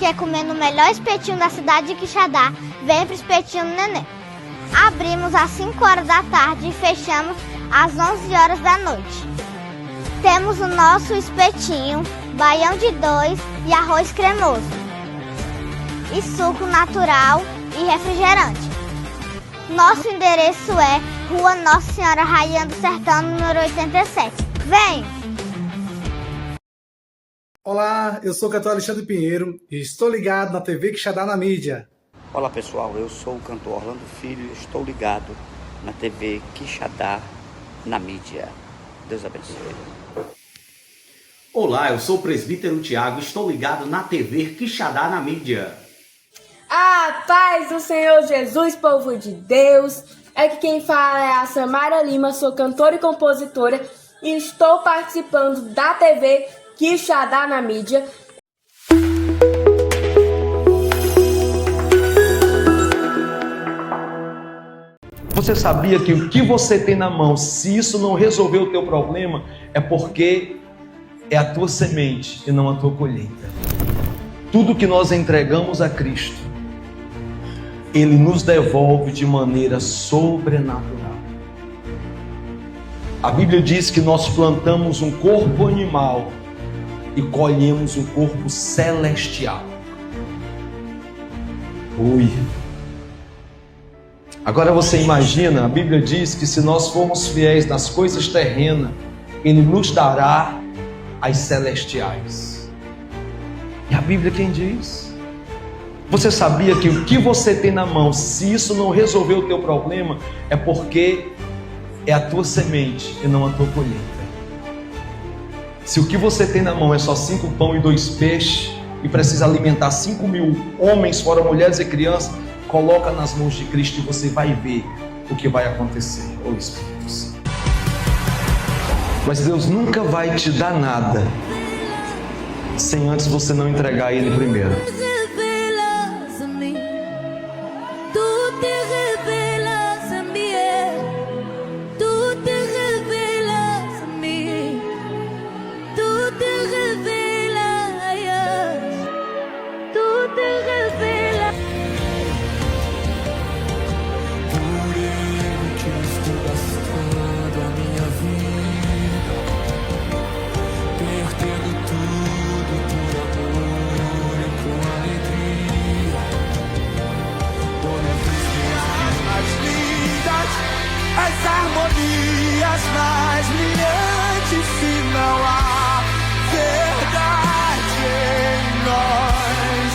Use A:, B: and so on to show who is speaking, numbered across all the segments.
A: quer comer no melhor espetinho da cidade de Quixadá, vem pro Espetinho do Neném. Abrimos às 5 horas da tarde e fechamos às 11 horas da noite. Temos o nosso espetinho, baião de 2 e arroz cremoso. E suco natural e refrigerante. Nosso endereço é Rua Nossa Senhora Rainha do Sertão, número 87. Vem!
B: Olá, eu sou o cantor Alexandre Pinheiro e estou ligado na TV Quixadá na mídia.
C: Olá pessoal, eu sou o cantor Orlando Filho e estou ligado na TV Quixadá na mídia. Deus abençoe.
D: Olá, eu sou o presbítero Tiago e estou ligado na TV Quixadá na mídia.
E: A paz do Senhor Jesus, povo de Deus. Aqui quem fala é a Samara Lima, sou cantora e compositora e estou participando da TV Quixadá na mídia.
F: Você sabia que o que você tem na mão, se isso não resolver o teu problema, é porque é a tua semente e não a tua colheita. Tudo que nós entregamos a Cristo, Ele nos devolve de maneira sobrenatural. A Bíblia diz que nós plantamos um corpo animal e colhemos um corpo celestial. Ui! Agora você imagina, a Bíblia diz que se nós formos fiéis nas coisas terrenas, Ele nos dará as celestiais. E a Bíblia quem diz? Você sabia que o que você tem na mão, se isso não resolver o teu problema, é porque é a tua semente e não a tua colheita. Se o que você tem na mão é só 5 pão e 2 peixes e precisa alimentar 5.000 homens, fora mulheres e crianças, coloca nas mãos de Cristo e você vai ver o que vai acontecer. Ô Espírito Santo. Mas Deus nunca vai te dar nada sem antes você não entregar a Ele primeiro.
G: As harmonias mais brilhantes, se não há verdade em nós.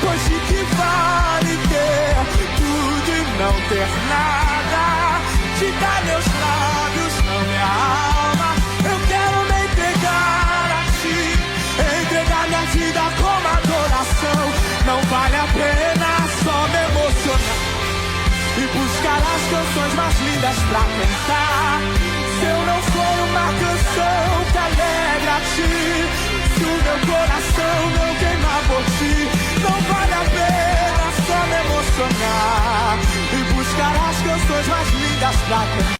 G: Pois de que vale ter tudo e não ter nada? Te dá meus lábios, não minha alma. Eu quero me entregar a ti, entregar minha vida como adoração. Não vale a pena só me emocionar e buscar as canções mais lindas pra cantar. Se eu não for uma canção que alegra a ti, se o meu coração não queima por ti, não vale a pena só me emocionar e buscar as canções mais lindas pra cantar.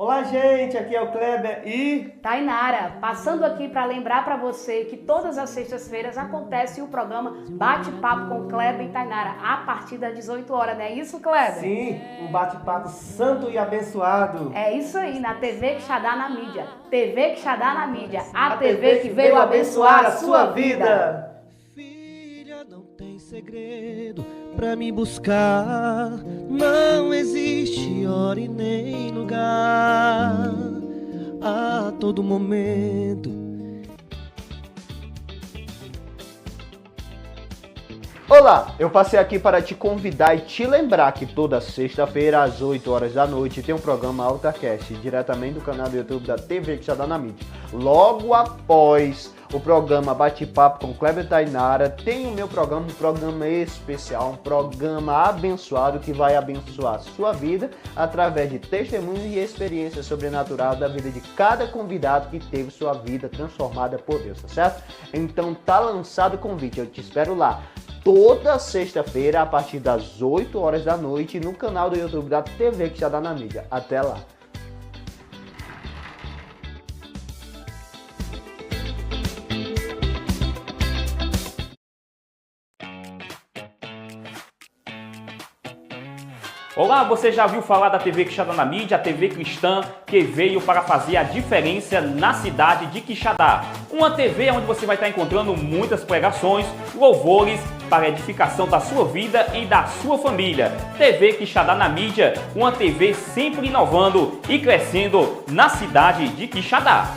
H: Olá gente, aqui é o Kleber e
I: Tainara, passando aqui para lembrar para você que todas as sextas-feiras acontece o programa Bate-Papo com Kleber e Tainara, a partir das 18 horas, não é isso, Kleber?
H: sim, um bate-papo santo e abençoado.
I: É isso aí, na TV Quixadá na mídia. TV Quixadá na mídia, a TV que veio abençoar a sua vida.
G: Filha, não tem segredo pra me buscar, não existe hora e nem lugar, a todo momento.
J: Olá, eu passei aqui para te convidar e te lembrar que toda sexta-feira às 8 horas da noite tem um programa AltaCast, diretamente do canal do YouTube da TV Quixadá na mídia. Logo após o programa Bate-Papo com Kleber e Tainara, tem o meu programa, um programa especial, um programa abençoado que vai abençoar a sua vida através de testemunhos e experiências sobrenaturais da vida de cada convidado que teve sua vida transformada por Deus, tá certo? Então tá lançado o convite, eu te espero lá. Toda sexta-feira, a partir das 8 horas da noite, no canal do YouTube da TV Quixadá na mídia. Até lá!
K: Olá, você já ouviu falar da TV Quixadá na mídia, a TV cristã que veio para fazer a diferença na cidade de Quixadá. Uma TV onde você vai estar encontrando muitas pregações, louvores para a edificação da sua vida e da sua família. TV Quixadá na mídia, uma TV sempre inovando e crescendo na cidade de Quixadá.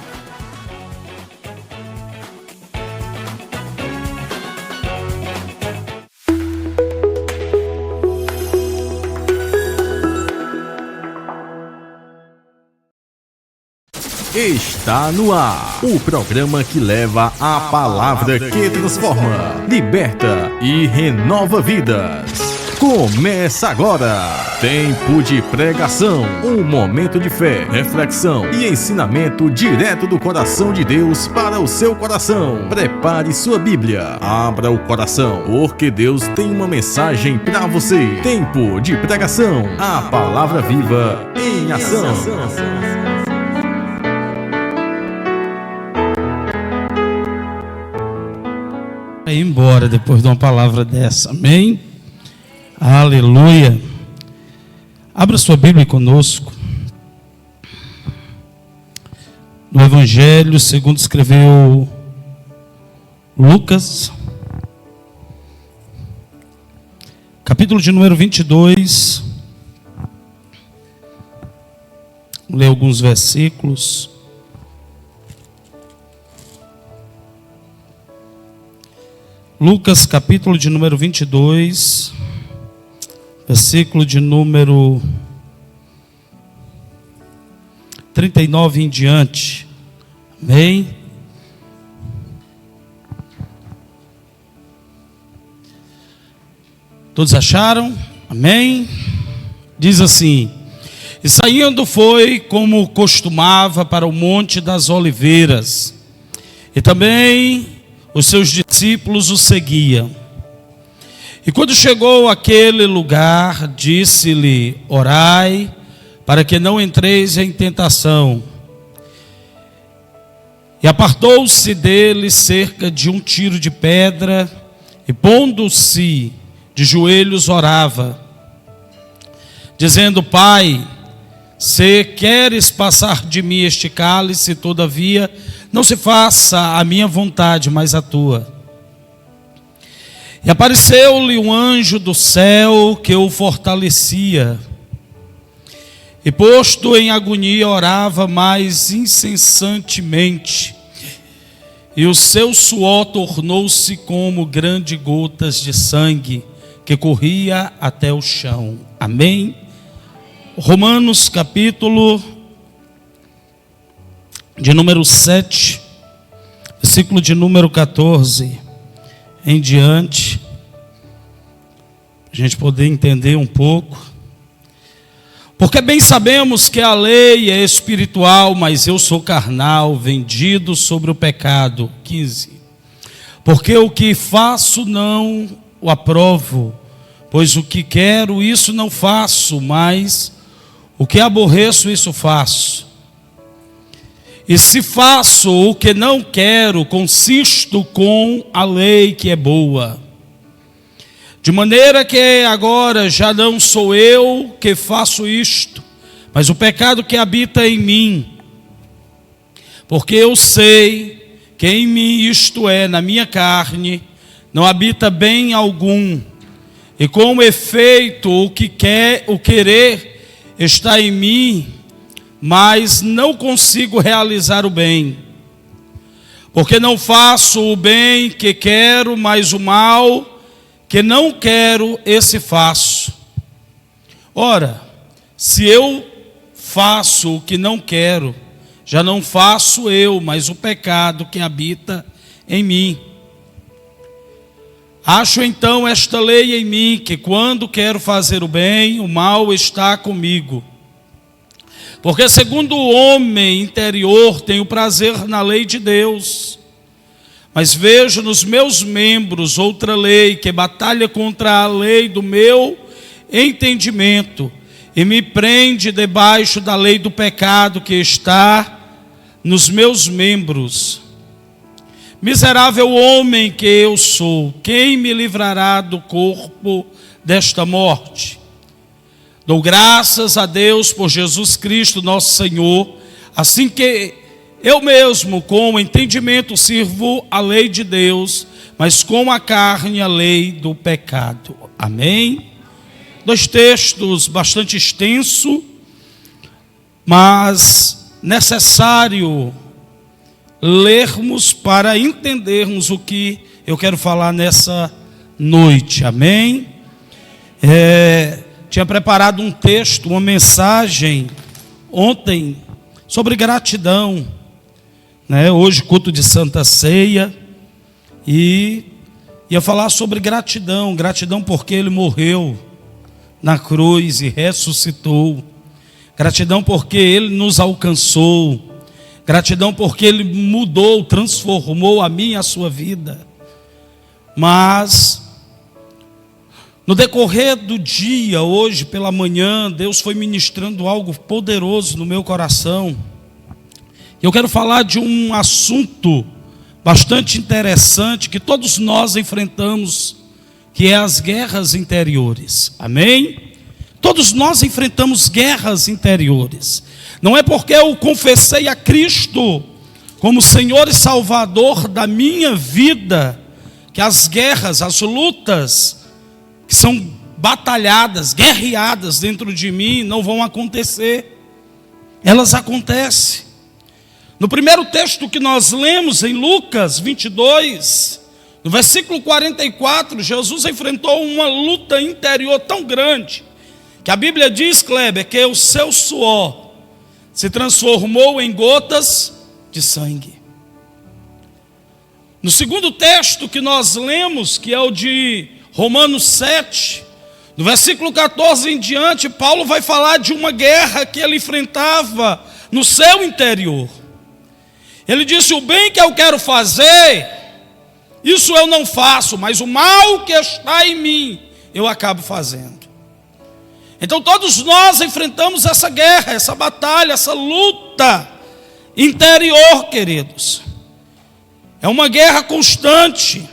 L: Está no ar, o programa que leva a palavra que transforma, liberta e renova vidas. Começa agora, tempo de pregação, um momento de fé, reflexão e ensinamento direto do coração de Deus para o seu coração. Prepare sua Bíblia, abra o coração, porque Deus tem uma mensagem para você. Tempo de pregação, a palavra viva em ação.
M: Ir embora depois de uma palavra dessa, amém? Aleluia. Abra sua Bíblia conosco no Evangelho segundo escreveu Lucas, capítulo de número 22. Vou ler alguns versículos. Lucas, capítulo de número 22, versículo de número 39 em diante. Amém? Todos acharam? Amém? Diz assim: e saindo foi como costumava para o Monte das Oliveiras, e também os seus discípulos o seguiam. E quando chegou àquele lugar, disse-lhe: orai, para que não entreis em tentação. E apartou-se dele cerca de um tiro de pedra, e pondo-se de joelhos orava, dizendo: Pai, se queres passar de mim este cálice, todavia não se faça a minha vontade, mas a tua. E apareceu-lhe um anjo do céu que o fortalecia. E posto em agonia, orava mais incessantemente. E o seu suor tornou-se como grandes gotas de sangue que corria até o chão. Amém? Romanos capítulo de número 7, versículo de número 14 em diante, para a gente poder entender um pouco. Porque bem sabemos que a lei é espiritual, mas eu sou carnal, vendido sobre o pecado. 15. Porque o que faço não o aprovo, pois o que quero, isso não faço, mas o que aborreço, isso faço. E se faço o que não quero, consisto com a lei que é boa. De maneira que agora já não sou eu que faço isto, mas o pecado que habita em mim. Porque eu sei que em mim, isto é, na minha carne, não habita bem algum. E com efeito, o querer está em mim, mas não consigo realizar o bem. Porque não faço o bem que quero, mas o mal que não quero, esse faço. Ora, se eu faço o que não quero, já não faço eu, mas o pecado que habita em mim. Acho então esta lei em mim, que quando quero fazer o bem, o mal está comigo. Porque segundo o homem interior tenho prazer na lei de Deus, mas vejo nos meus membros outra lei que batalha contra a lei do meu entendimento e me prende debaixo da lei do pecado que está nos meus membros. Miserável homem que eu sou, quem me livrará do corpo desta morte? Dou graças a Deus por Jesus Cristo, nosso Senhor, assim que eu mesmo, com o entendimento, sirvo a lei de Deus, mas com a carne, a lei do pecado. Amém? 2 textos bastante extensos, mas necessário lermos para entendermos o que eu quero falar nessa noite. Amém? Tinha preparado um texto, uma mensagem ontem sobre gratidão, né? Hoje culto de Santa Ceia, e ia falar sobre gratidão porque Ele morreu na cruz e ressuscitou, gratidão porque Ele nos alcançou, gratidão porque Ele mudou, transformou a minha e a sua vida. Mas no decorrer do dia, hoje pela manhã, Deus foi ministrando algo poderoso no meu coração. Eu quero falar de um assunto bastante interessante que todos nós enfrentamos, que é as guerras interiores. Amém? Todos nós enfrentamos guerras interiores. Não é porque eu confessei a Cristo como Senhor e Salvador da minha vida, que as guerras, as lutas que são batalhadas, guerreadas dentro de mim não vão acontecer. Elas acontecem. No primeiro texto que nós lemos em Lucas 22, no versículo 44, Jesus enfrentou uma luta interior tão grande, que a Bíblia diz, Kleber, que o seu suor se transformou em gotas de sangue. No segundo texto que nós lemos, que é o de Romanos 7, no versículo 14 em diante, Paulo vai falar de uma guerra que ele enfrentava no seu interior. Ele disse: o bem que eu quero fazer, isso eu não faço, mas o mal que está em mim, eu acabo fazendo. Então todos nós enfrentamos essa guerra, essa batalha, essa luta interior, queridos. É uma guerra constante.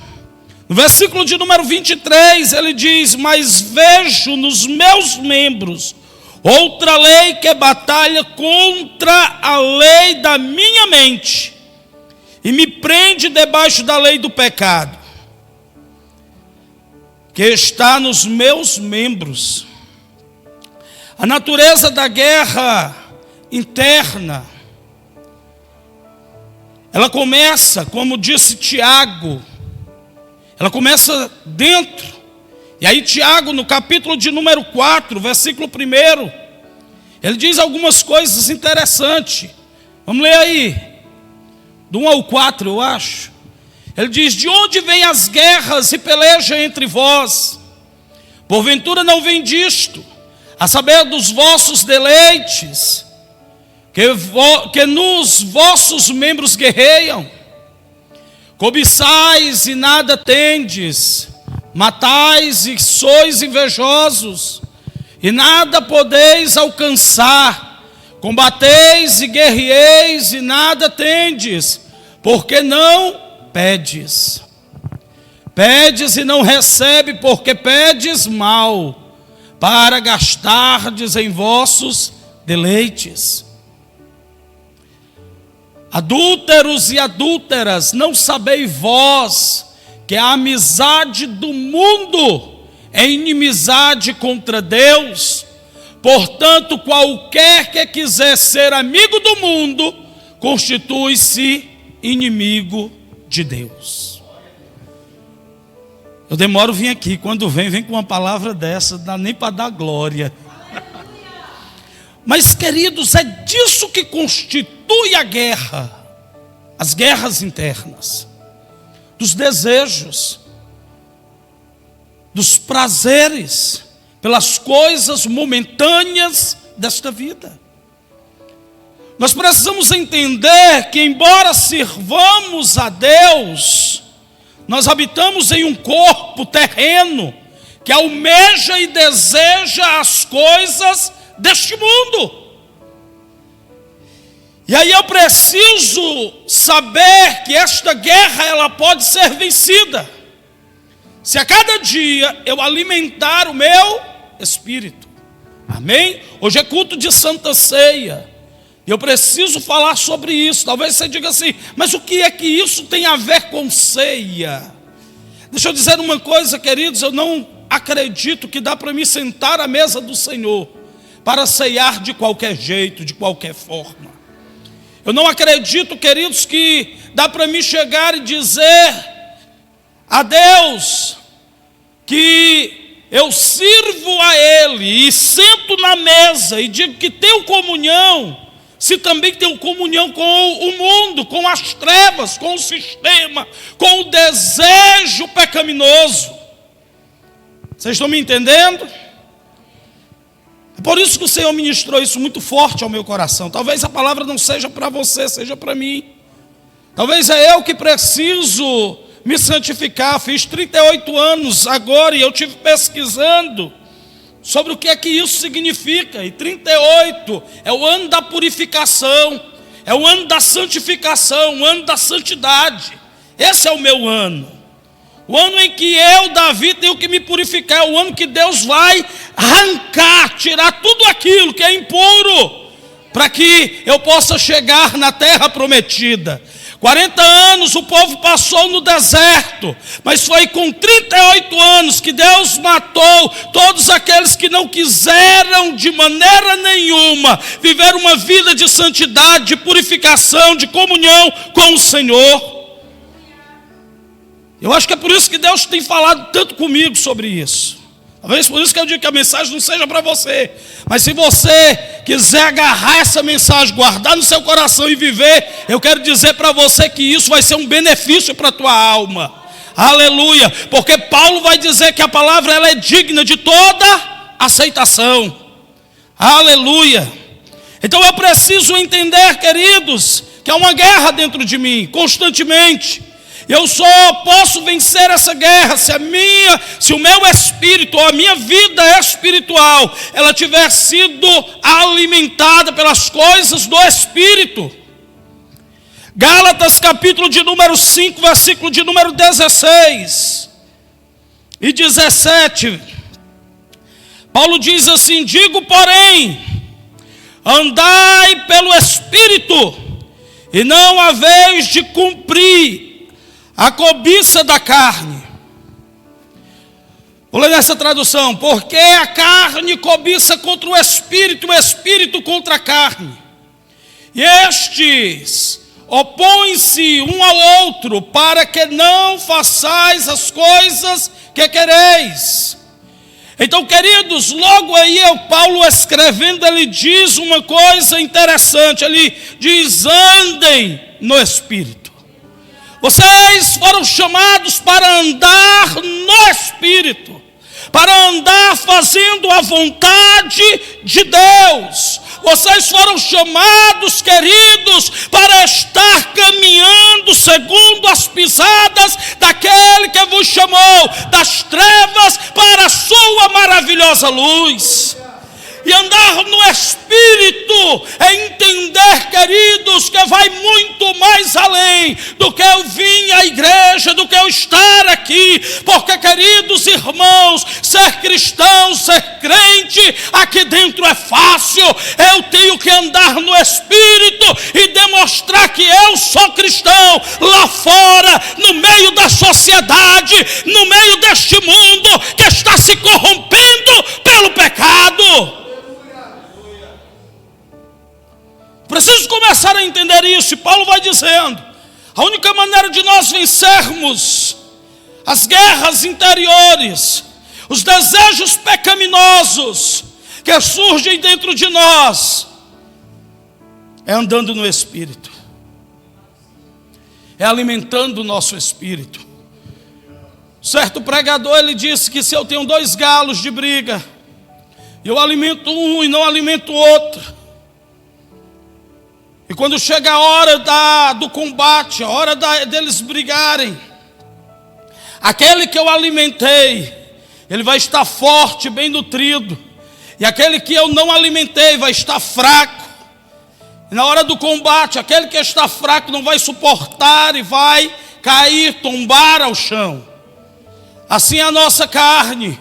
M: No versículo de número 23, ele diz: mas vejo nos meus membros outra lei que batalha contra a lei da minha mente e me prende debaixo da lei do pecado, que está nos meus membros. A natureza da guerra interna, ela começa, como disse Tiago, ela começa dentro. E aí Tiago, no capítulo de número 4, versículo 1, ele diz algumas coisas interessantes. Vamos ler aí, do 1 ao 4, eu acho. Ele diz: de onde vêm as guerras e peleja entre vós? Porventura não vem disto, a saber dos vossos deleites, que nos vossos membros guerreiam? Cobiçais e nada tendes, matais e sois invejosos, e nada podeis alcançar, combateis e guerreeis e nada tendes, porque não pedes. Pedes e não recebe, porque pedes mal, para gastardes em vossos deleites. Adúlteros e adúlteras, não sabeis vós que a amizade do mundo é inimizade contra Deus? Portanto, qualquer que quiser ser amigo do mundo, constitui-se inimigo de Deus. Eu demoro a vir aqui, quando vem com uma palavra dessa, não dá nem para dar glória. Mas, queridos, é disso que constitui a guerra, as guerras internas, dos desejos, dos prazeres, pelas coisas momentâneas desta vida. Nós precisamos entender que, embora sirvamos a Deus, nós habitamos em um corpo terreno que almeja e deseja as coisas deste mundo. E aí eu preciso saber que esta guerra, ela pode ser vencida se a cada dia eu alimentar o meu espírito. Amém? Hoje é culto de Santa Ceia. E eu preciso falar sobre isso. Talvez você diga assim, mas o que é que isso tem a ver com ceia? Deixa eu dizer uma coisa, queridos, eu não acredito que dá para me sentar à mesa do Senhor para ceiar de qualquer jeito, de qualquer forma. Eu não acredito, queridos, que dá para mim chegar e dizer a Deus que eu sirvo a Ele e sento na mesa e digo que tenho comunhão, se também tenho comunhão com o mundo, com as trevas, com o sistema, com o desejo pecaminoso. Vocês estão me entendendo? É por isso que o Senhor ministrou isso muito forte ao meu coração. Talvez a palavra não seja para você, seja para mim. Talvez é eu que preciso me santificar. Fiz 38 anos agora e eu estive pesquisando sobre o que é que isso significa. E 38 é o ano da purificação, é o ano da santificação, o ano da santidade. Esse é o meu ano. O ano em que eu, Davi, tenho que me purificar. É o ano que Deus vai arrancar, tirar tudo aquilo que é impuro, para que eu possa chegar na terra prometida. 40 anos o povo passou no deserto, mas foi com 38 anos que Deus matou todos aqueles que não quiseram de maneira nenhuma viver uma vida de santidade, de purificação, de comunhão com o Senhor. Eu acho que é por isso que Deus tem falado tanto comigo sobre isso. Talvez por isso que eu digo que a mensagem não seja para você. Mas se você quiser agarrar essa mensagem, guardar no seu coração e viver, eu quero dizer para você que isso vai ser um benefício para a tua alma. Aleluia. Porque Paulo vai dizer que a palavra ela é digna de toda aceitação. Aleluia. Então eu preciso entender, queridos, que há uma guerra dentro de mim, constantemente. Eu só posso vencer essa guerra se o meu espírito, ou a minha vida espiritual, ela tiver sido alimentada pelas coisas do Espírito. Gálatas capítulo de número 5, versículo de número 16 e 17. Paulo diz assim: digo, porém, andai pelo Espírito, e não haveis de cumprir a cobiça da carne. Vou ler nessa tradução. Porque a carne cobiça contra o Espírito contra a carne. E estes opõem-se um ao outro, para que não façais as coisas que quereis. Então, queridos, logo aí Paulo escrevendo, ele diz uma coisa interessante. Ele diz: andem no Espírito. Vocês foram chamados para andar no Espírito, para andar fazendo a vontade de Deus. Vocês foram chamados, queridos, para estar caminhando segundo as pisadas daquele que vos chamou das trevas para a sua maravilhosa luz. E andar no Espírito é entender, queridos, que vai muito mais além do que eu vim à igreja, do que eu estar aqui. Porque, queridos irmãos, ser cristão, ser crente, aqui dentro é fácil. Eu tenho que andar no Espírito e demonstrar que eu sou cristão lá fora, no meio da sociedade, no meio deste mundo que está se corrompendo pelo pecado. Preciso começar a entender isso. E Paulo vai dizendo: a única maneira de nós vencermos as guerras interiores, os desejos pecaminosos que surgem dentro de nós, é andando no Espírito, é alimentando o nosso espírito. Certo pregador, ele disse que se eu tenho 2 galos de briga, eu alimento um e não alimento o outro, e quando chega a hora do combate, a hora deles brigarem, aquele que eu alimentei, ele vai estar forte, bem nutrido, e aquele que eu não alimentei vai estar fraco. E na hora do combate, aquele que está fraco não vai suportar e vai cair, tombar ao chão. Assim é a nossa carne.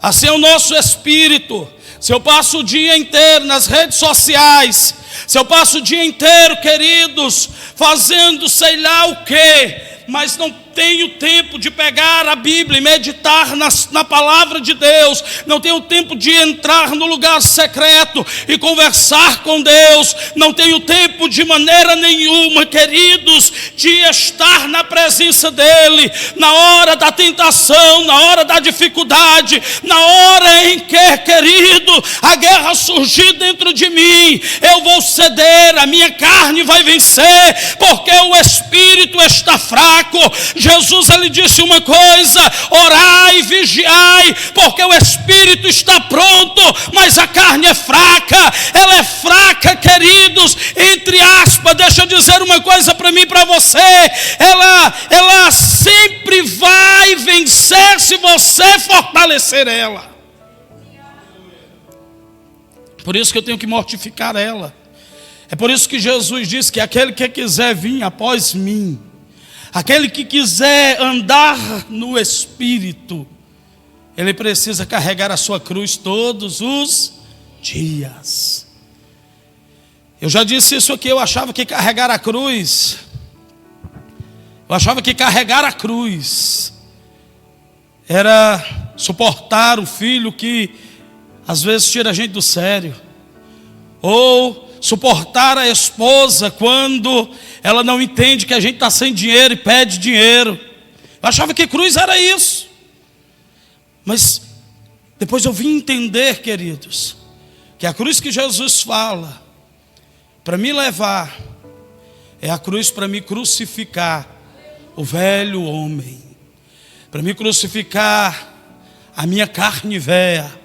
M: assim é o nosso espírito. Se eu passo o dia inteiro nas redes sociais, se eu passo o dia inteiro, queridos, fazendo sei lá o quê, mas não tenho tempo de pegar a Bíblia e meditar na palavra de Deus, não tenho tempo de entrar no lugar secreto e conversar com Deus, não tenho tempo de maneira nenhuma, queridos, de estar na presença dEle, na hora da tentação, na hora da dificuldade, na hora em que, querido, a guerra surgir dentro de mim, eu vou ceder, a minha carne vai vencer, porque o espírito está fraco. Jesus, ele disse uma coisa: orai e vigiai, porque o espírito está pronto, mas a carne é fraca. Ela é fraca, queridos, entre aspas. Deixa eu dizer uma coisa para mim e para você: ela sempre vai vencer se você fortalecer ela. Por isso que eu tenho que mortificar ela. É por isso que Jesus disse que aquele que quiser vir após mim, aquele que quiser andar no Espírito, ele precisa carregar a sua cruz todos os dias. Eu já disse isso aqui, eu achava que carregar a cruz era suportar o filho que às vezes tira a gente do sério, ou suportar a esposa quando ela não entende que a gente está sem dinheiro e pede dinheiro. Eu achava que cruz era isso. Mas depois eu vim entender, queridos, que a cruz que Jesus fala para me levar é a cruz para me crucificar o velho homem, para me crucificar a minha carne velha,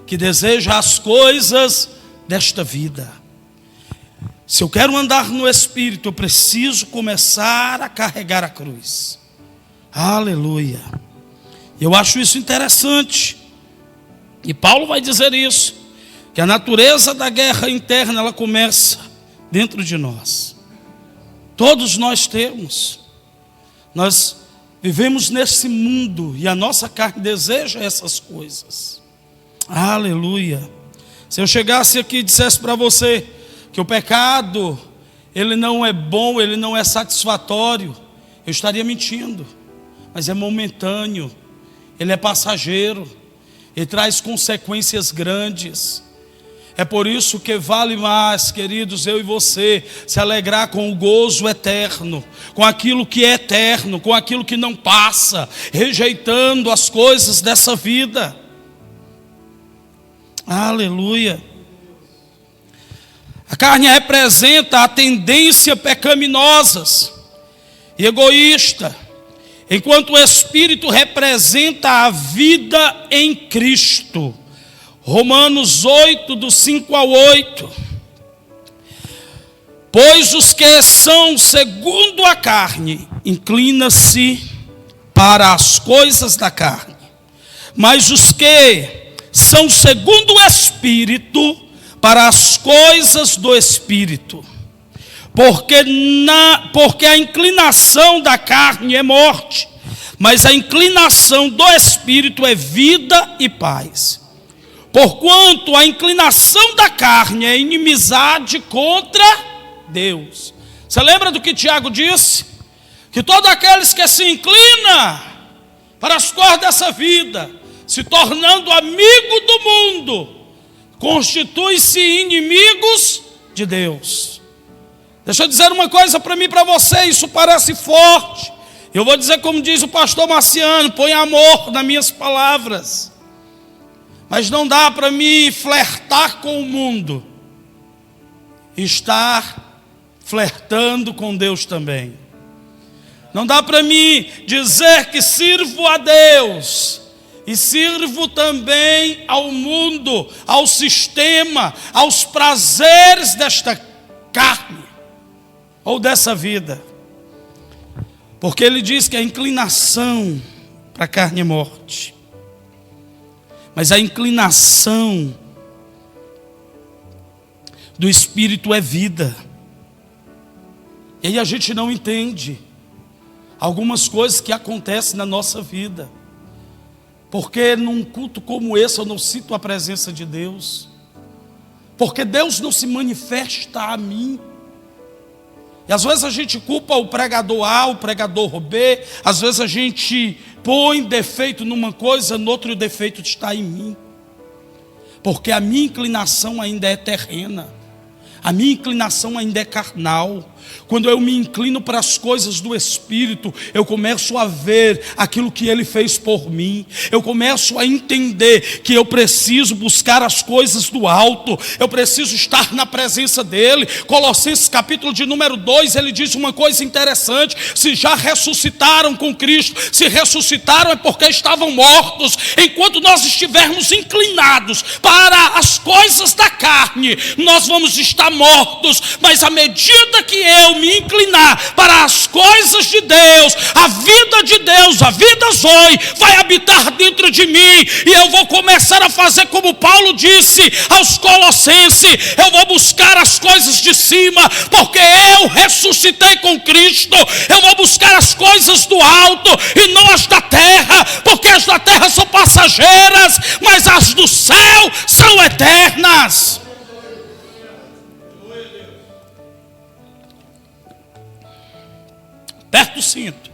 M: que deseja as coisas desta vida. Se eu quero andar no Espírito, eu preciso começar a carregar a cruz. Aleluia. Eu acho isso interessante. E Paulo vai dizer isso, que a natureza da guerra interna, ela começa dentro de nós. Todos nós temos. Nós vivemos nesse mundo e a nossa carne deseja essas coisas. Aleluia. Se eu chegasse aqui e dissesse para você que o pecado, ele não é bom, ele não é satisfatório, eu estaria mentindo. Mas é momentâneo, ele é passageiro, ele traz consequências grandes. É por isso que vale mais, queridos, eu e você, se alegrar com o gozo eterno, com aquilo que é eterno, com aquilo que não passa, rejeitando as coisas dessa vida. Aleluia. A carne representa a tendência pecaminosas e egoísta, enquanto o Espírito representa a vida em Cristo. Romanos 8, do 5 ao 8. Pois os que são segundo a carne, inclina-se para as coisas da carne, mas os que são segundo o Espírito, para as coisas do Espírito. Porque a inclinação da carne é morte, mas a inclinação do Espírito é vida e paz. Porquanto a inclinação da carne é inimizade contra Deus. Você lembra do que Tiago disse? Que todos aqueles que se inclinam para as coisas dessa vida, se tornando amigo do mundo, constituem-se inimigos de Deus. Deixa eu dizer uma coisa para mim e para você, isso parece forte. Eu vou dizer como diz o pastor Marciano: põe amor nas minhas palavras. Mas não dá para mim flertar com o mundo e estar flertando com Deus também. Não dá para mim dizer que sirvo a Deus e sirvo também ao mundo, ao sistema, aos prazeres desta carne ou dessa vida. Porque ele diz que a inclinação para a carne é morte, mas a inclinação do Espírito é vida. E aí a gente não entende algumas coisas que acontecem na nossa vida. Porque num culto como esse eu não sinto a presença de Deus. Porque Deus não se manifesta a mim. E às vezes a gente culpa o pregador A, o pregador B. Às vezes a gente põe defeito numa coisa, no outro o defeito está em mim. Porque a minha inclinação ainda é terrena. A minha inclinação ainda é carnal. Quando eu me inclino para as coisas do Espírito, eu começo a ver aquilo que Ele fez por mim. Eu começo a entender que eu preciso buscar as coisas do alto. Eu preciso estar na presença dEle. Colossenses capítulo de número 2, ele diz uma coisa interessante: se já ressuscitaram com Cristo, se ressuscitaram é porque estavam mortos. Enquanto nós estivermos inclinados para as coisas da carne, nós vamos estar mortos. Mas à medida que eu me inclinar para as coisas de Deus, a vida de Deus, a vida Zoe, vai habitar dentro de mim, e eu vou começar a fazer como Paulo disse aos Colossenses: eu vou buscar as coisas de cima, porque eu ressuscitei com Cristo. Eu vou buscar as coisas do alto e não as da terra, porque as da terra são passageiras, mas as do céu são eternas. Aperta o cinto.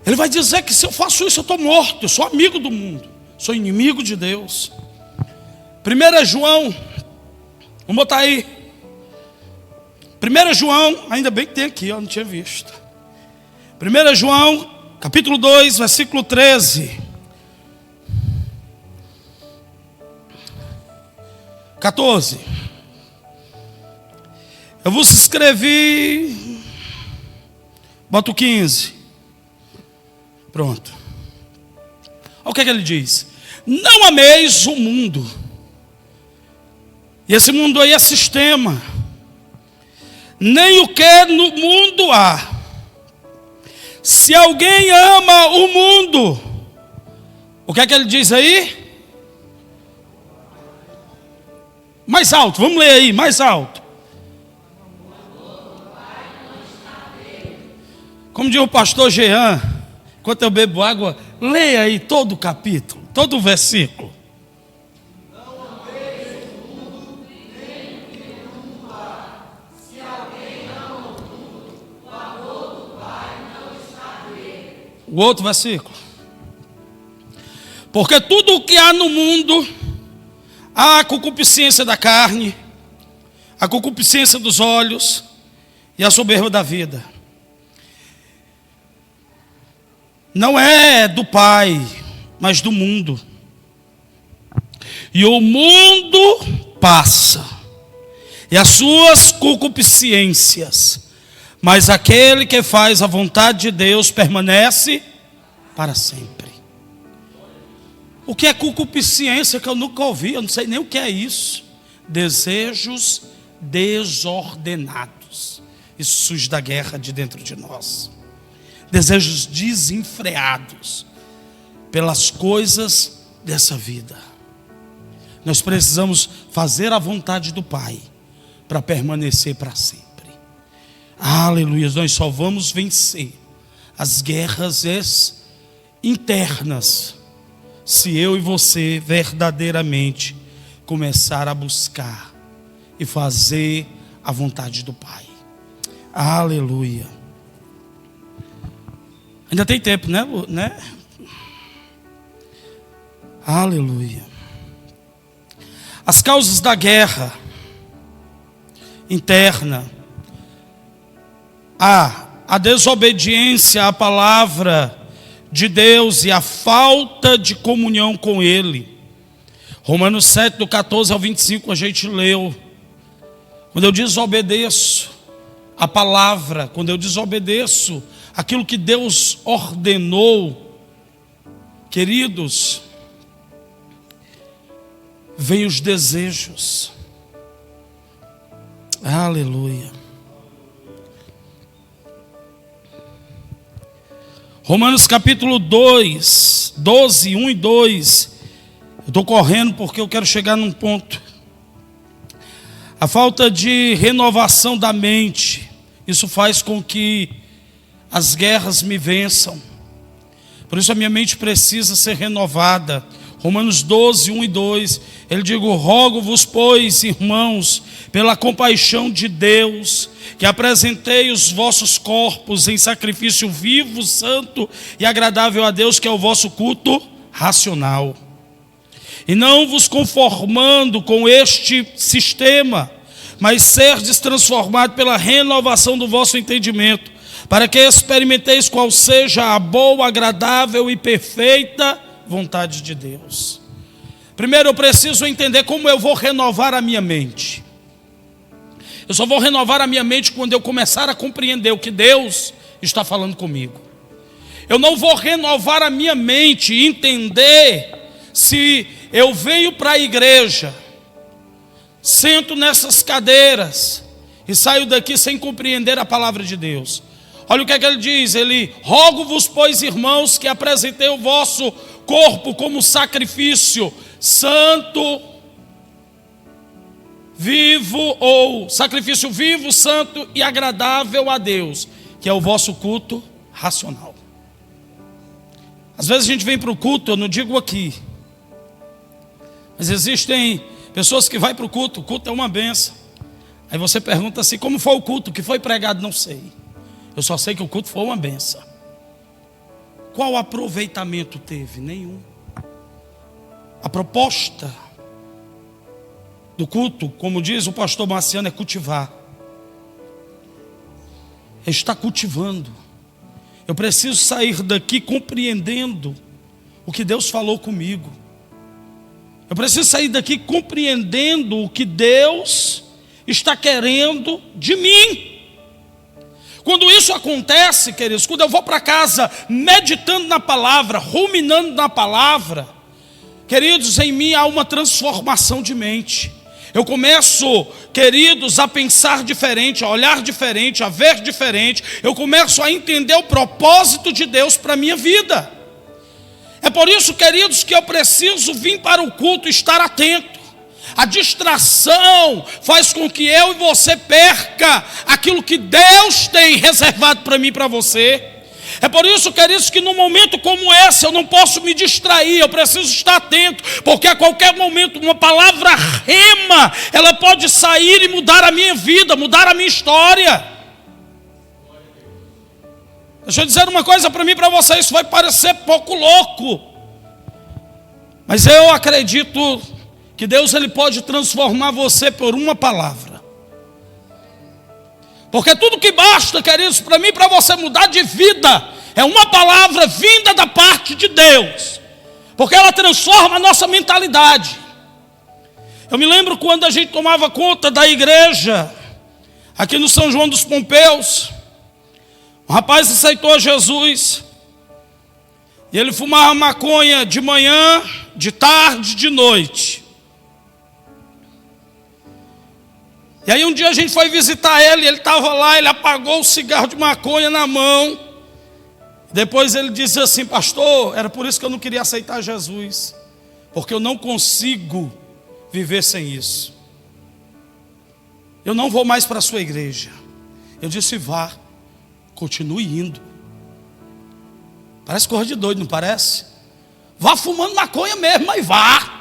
M: Ele vai dizer que se eu faço isso eu estou morto. Eu sou amigo do mundo, sou inimigo de Deus. 1 João, vamos botar aí 1 João, ainda bem que tem aqui, eu não tinha visto. 1 João, capítulo 2, versículo 13. 14. Eu vos escrevi. Bota o 15. Pronto. Olha o que ele diz: não ameis o mundo. E esse mundo aí é sistema. Nem o que no mundo há. Se alguém ama o mundo, o que é que ele diz aí? Mais alto, vamos ler aí, mais alto. Como diz o pastor Jean, enquanto eu bebo água, leia aí todo o capítulo, todo o versículo. O outro versículo. Porque tudo o que há no mundo, há a concupiscência da carne, a concupiscência dos olhos e a soberba da vida. Não é do Pai, mas do mundo. E o mundo passa, e as suas concupiscências, mas aquele que faz a vontade de Deus permanece para sempre. O que é concupiscência que eu nunca ouvi, eu não sei nem o que é isso. Desejos desordenados. Isso surge da guerra de dentro de nós. Desejos desenfreados pelas coisas dessa vida. Nós precisamos fazer a vontade do Pai para permanecer para sempre. Aleluia, nós só vamos vencer as guerras internas se eu e você verdadeiramente começar a buscar e fazer a vontade do Pai. Aleluia. Ainda tem tempo, né? Aleluia. As causas da guerra interna: a desobediência à palavra de Deus e a falta de comunhão com Ele. Romanos 7, do 14 ao 25, a gente leu. Quando eu desobedeço a palavra, quando eu desobedeço aquilo que Deus ordenou, queridos, vem os desejos. Aleluia. Romanos capítulo 2, 12, 1 e 2. Eu estou correndo porque eu quero chegar num ponto. A falta de renovação da mente, isso faz com que as guerras me vençam. Por isso a minha mente precisa ser renovada. Romanos 12, 1 e 2, ele diz: rogo-vos, pois, irmãos, pela compaixão de Deus, que apresentei os vossos corpos em sacrifício vivo, santo e agradável a Deus, que é o vosso culto racional. E não vos conformando com este sistema, mas serdes transformado pela renovação do vosso entendimento, para que experimenteis qual seja a boa, agradável e perfeita vontade de Deus. Primeiro eu preciso entender como eu vou renovar a minha mente. Eu só vou renovar a minha mente quando eu começar a compreender o que Deus está falando comigo. Eu não vou renovar a minha mente e entender se eu venho para a igreja, sento nessas cadeiras e saio daqui sem compreender a palavra de Deus. Olha o que é que ele diz, ele: rogo-vos, pois, irmãos, que apresentei o vosso corpo como sacrifício santo, vivo, ou sacrifício vivo, santo e agradável a Deus, que é o vosso culto racional. Às vezes a gente vem para o culto, eu não digo aqui, mas existem pessoas que vão para o culto é uma benção. Aí você pergunta assim: como foi o culto? O que foi pregado? Não sei. Eu só sei que o culto foi uma benção. Qual aproveitamento teve? Nenhum. A proposta do culto, como diz o pastor Marciano, é cultivar. É estar cultivando. Eu preciso sair daqui compreendendo o que Deus falou comigo. Eu preciso sair daqui compreendendo o que Deus está querendo de mim. Quando isso acontece, queridos, quando eu vou para casa meditando na palavra, ruminando na palavra, queridos, em mim há uma transformação de mente. Eu começo, queridos, a pensar diferente, a olhar diferente, a ver diferente. Eu começo a entender o propósito de Deus para a minha vida. É por isso, queridos, que eu preciso vir para o culto e estar atento. A distração faz com que eu e você perca aquilo que Deus tem reservado para mim e para você. É por isso, queridos, que num momento como esse eu não posso me distrair, eu preciso estar atento, porque a qualquer momento uma palavra rema, ela pode sair e mudar a minha vida, mudar a minha história. Deixa eu dizer uma coisa para mim e para você, isso vai parecer pouco louco, mas eu acredito que Deus, ele pode transformar você por uma palavra. Porque tudo que basta, queridos, para mim e para você mudar de vida, é uma palavra vinda da parte de Deus. Porque ela transforma a nossa mentalidade. Eu me lembro quando a gente tomava conta da igreja, aqui no São João dos Pompeus, um rapaz aceitou Jesus, e ele fumava maconha de manhã, de tarde, de noite. E aí um dia a gente foi visitar ele estava lá, ele apagou o cigarro de maconha na mão. Depois ele disse assim: pastor, era por isso que eu não queria aceitar Jesus, porque eu não consigo viver sem isso. Eu não vou mais para a sua igreja. Eu disse: vá, continue indo. Parece coisa de doido, não parece? Vá fumando maconha mesmo, mas vá.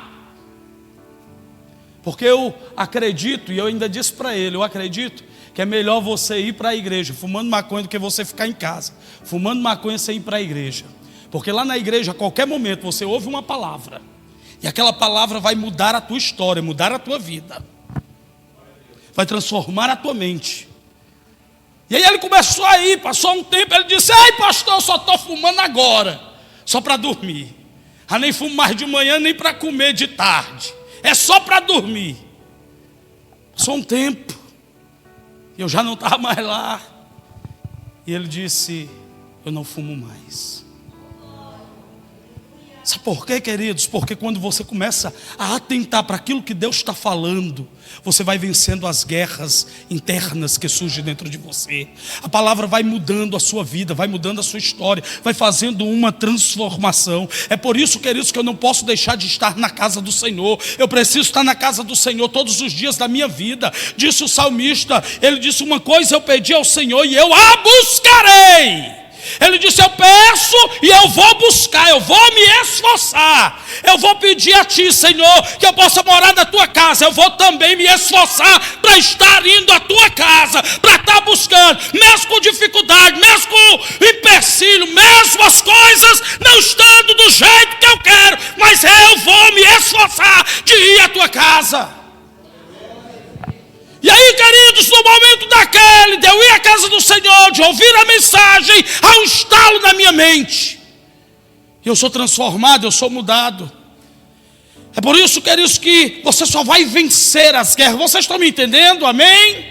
M: Porque eu acredito, e eu ainda disse para ele, eu acredito que é melhor você ir para a igreja fumando maconha do que você ficar em casa fumando maconha sem ir para a igreja. Porque lá na igreja, a qualquer momento, você ouve uma palavra, e aquela palavra vai mudar a tua história, mudar a tua vida, vai transformar a tua mente. E aí ele começou a ir, passou um tempo, ele disse: ai pastor, eu só estou fumando agora, só para dormir. Eu nem fumo mais de manhã, nem para comer de tarde, é só para dormir. Passou um tempo, eu já não estava mais lá, e ele disse: eu não fumo mais. Sabe por quê, queridos? Porque quando você começa a atentar para aquilo que Deus está falando, você vai vencendo as guerras internas que surgem dentro de você. A palavra vai mudando a sua vida, vai mudando a sua história, vai fazendo uma transformação. É por isso, queridos, que eu não posso deixar de estar na casa do Senhor. Eu preciso estar na casa do Senhor todos os dias da minha vida. Disse o salmista, ele disse: uma coisa eu pedi ao Senhor e eu a buscarei, Ele disse: eu peço e eu vou buscar, eu vou me esforçar. Eu vou pedir a ti, Senhor, que eu possa morar na tua casa. Eu vou também me esforçar para estar indo à tua casa, para estar buscando, mesmo com dificuldade, mesmo com empecilho, mesmo as coisas não estando do jeito que eu quero, mas eu vou me esforçar de ir à tua casa. E aí, queridos, no momento daquele, de eu ir à casa do Senhor, de ouvir a mensagem, há um estalo na minha mente. Eu sou transformado, eu sou mudado. É por isso, queridos, que você só vai vencer as guerras. Vocês estão me entendendo? Amém?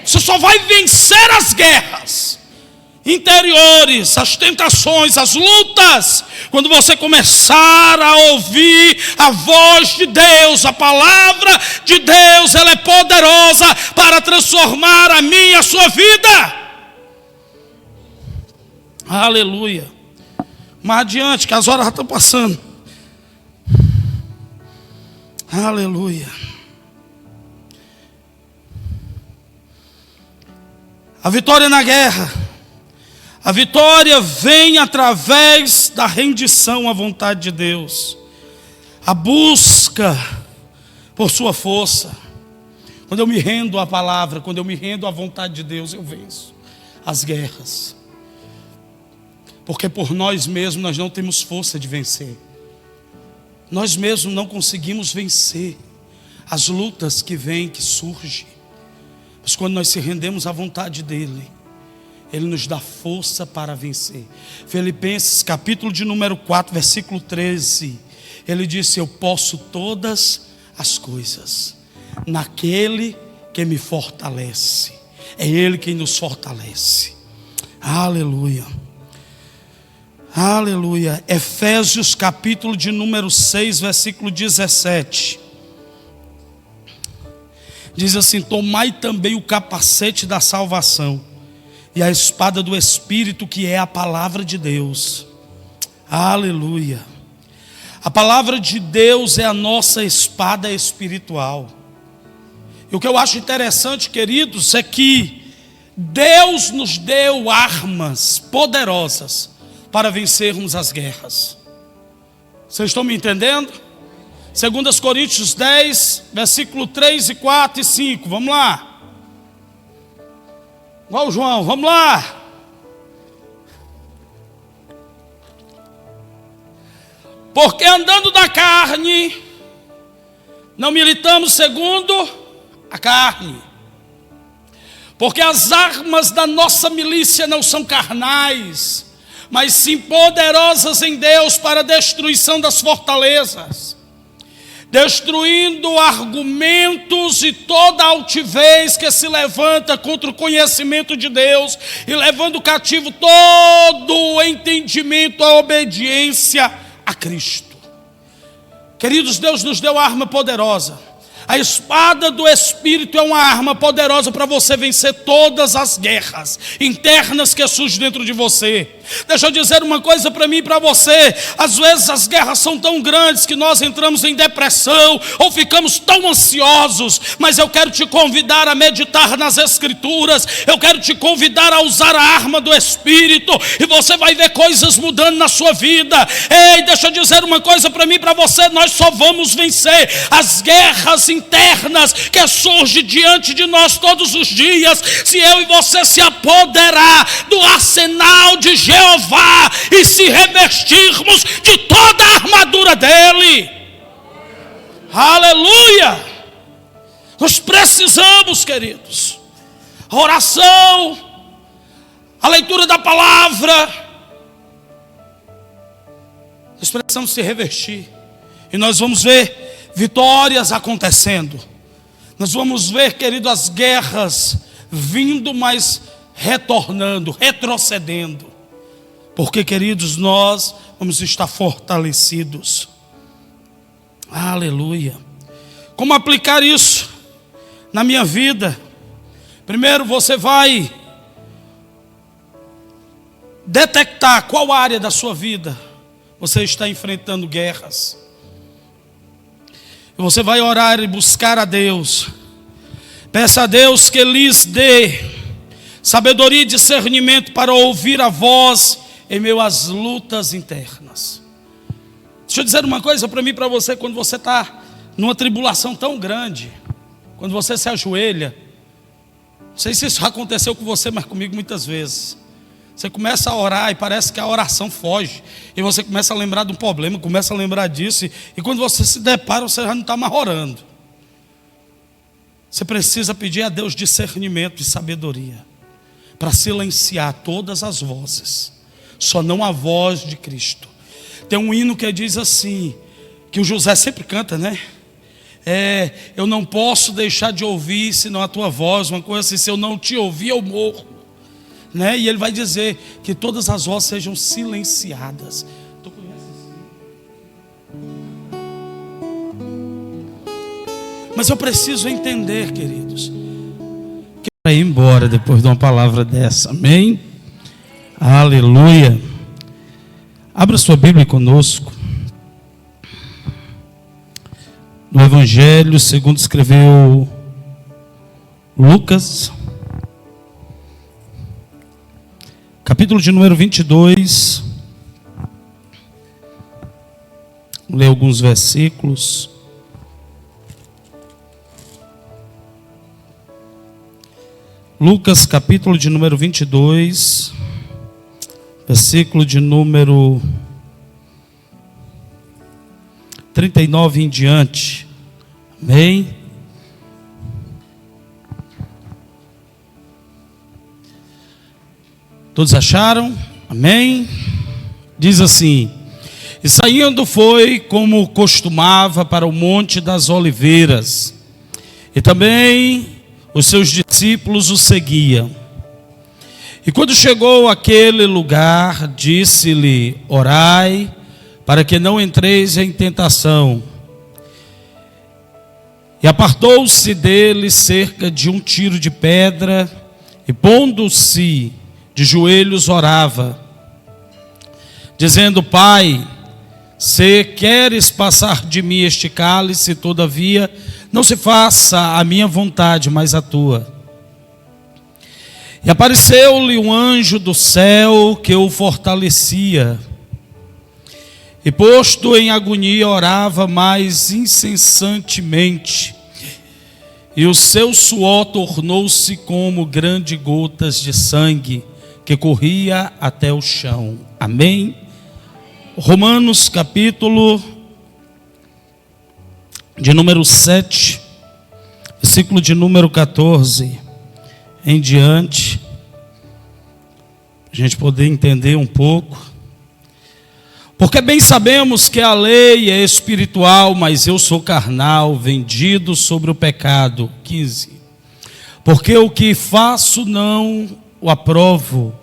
M: Você só vai vencer as guerras interiores, as tentações, as lutas, quando você começar a ouvir a voz de Deus. A palavra de Deus, ela é poderosa para transformar a minha e a sua vida. Aleluia. Mais adiante, que as horas já estão passando. Aleluia. A vitória na guerra, a vitória vem através da rendição à vontade de Deus, a busca por sua força. Quando eu me rendo à palavra, quando eu me rendo à vontade de Deus, eu venço as guerras. Porque por nós mesmos nós não temos força de vencer. Nós mesmos não conseguimos vencer as lutas que vêm, que surgem. Mas quando nós se rendemos à vontade dEle, Ele nos dá força para vencer. Filipenses capítulo de número 4, versículo 13. Ele disse: eu posso todas as coisas naquele que me fortalece. É Ele quem nos fortalece. Aleluia. Aleluia. Efésios capítulo de número 6, versículo 17. Diz assim: tomai também o capacete da salvação e a espada do Espírito, que é a palavra de Deus. Aleluia. A palavra de Deus é a nossa espada espiritual. E o que eu acho interessante, queridos, é que Deus nos deu armas poderosas para vencermos as guerras. Vocês estão me entendendo? 2 Coríntios 10, versículo 3, e 4 e 5. Vamos lá. Igual o João, vamos lá. Porque andando da carne, não militamos segundo a carne. Porque as armas da nossa milícia não são carnais, mas sim poderosas em Deus para a destruição das fortalezas, destruindo argumentos e toda altivez que se levanta contra o conhecimento de Deus, e levando cativo todo o entendimento à obediência a Cristo. Queridos, Deus nos deu arma poderosa. A espada do Espírito é uma arma poderosa para você vencer todas as guerras internas que surgem dentro de você. Deixa eu dizer uma coisa para mim e para você. Às vezes as guerras são tão grandes que nós entramos em depressão ou ficamos tão ansiosos. Mas eu quero te convidar a meditar nas Escrituras. Eu quero te convidar a usar a arma do Espírito, e você vai ver coisas mudando na sua vida. Ei, deixa eu dizer uma coisa para mim e para você. Nós só vamos vencer as guerras internas que surgem diante de nós todos os dias se eu e você se apoderar do arsenal de Jeová e se revestirmos de toda a armadura dele. Aleluia. Nós precisamos, queridos, a oração, a leitura da palavra. Nós precisamos se revestir, e nós vamos ver vitórias acontecendo. Nós vamos ver, querido, as guerras vindo, mas retornando, retrocedendo. Porque, queridos, nós vamos estar fortalecidos. Aleluia. Como aplicar isso na minha vida? Primeiro, você vai detectar qual área da sua vida você está enfrentando guerras. Você vai orar e buscar a Deus. Peça a Deus que lhes dê sabedoria e discernimento para ouvir a voz em meio às lutas internas. Deixa eu dizer uma coisa para mim e para você: quando você está numa tribulação tão grande, quando você se ajoelha, não sei se isso já aconteceu com você, mas comigo muitas vezes, você começa a orar e parece que a oração foge, e você começa a lembrar de um problema, começa a lembrar disso, e quando você se depara, você já não está mais orando. Você precisa pedir a Deus discernimento e sabedoria para silenciar todas as vozes, só não a voz de Cristo. Tem um hino que diz assim, que o José sempre canta, né? Eu não posso deixar de ouvir senão a tua voz, uma coisa assim: se eu não te ouvir eu morro, né? E ele vai dizer que todas as vozes sejam silenciadas. Tu conheces? Mas eu preciso entender, queridos, que para ir embora depois de uma palavra dessa, amém? Aleluia. Abra sua Bíblia conosco no Evangelho segundo escreveu Lucas, capítulo de número 22. Vou ler alguns versículos. Lucas, capítulo de número 22, versículo de número 39 em diante. Amém? Todos acharam? Amém? Diz assim: e saindo foi como costumava para o Monte das Oliveiras, e também os seus discípulos o seguiam. E quando chegou àquele lugar, disse-lhe: orai, para que não entreis em tentação. E apartou-se dele cerca de um tiro de pedra, e pondo-se de joelhos orava, dizendo: Pai, se queres passar de mim este cálice, todavia não se faça a minha vontade, mas a tua. E apareceu-lhe um anjo do céu que o fortalecia. E posto em agonia, orava mais incessantemente, e o seu suor tornou-se como grandes gotas de sangue, que corria até o chão. Amém? Romanos, capítulo de número 7, versículo de número 14 em diante, a gente poder entender um pouco. Porque bem sabemos que a lei é espiritual, mas eu sou carnal, vendido sobre o pecado. 15. Porque o que faço não o aprovo,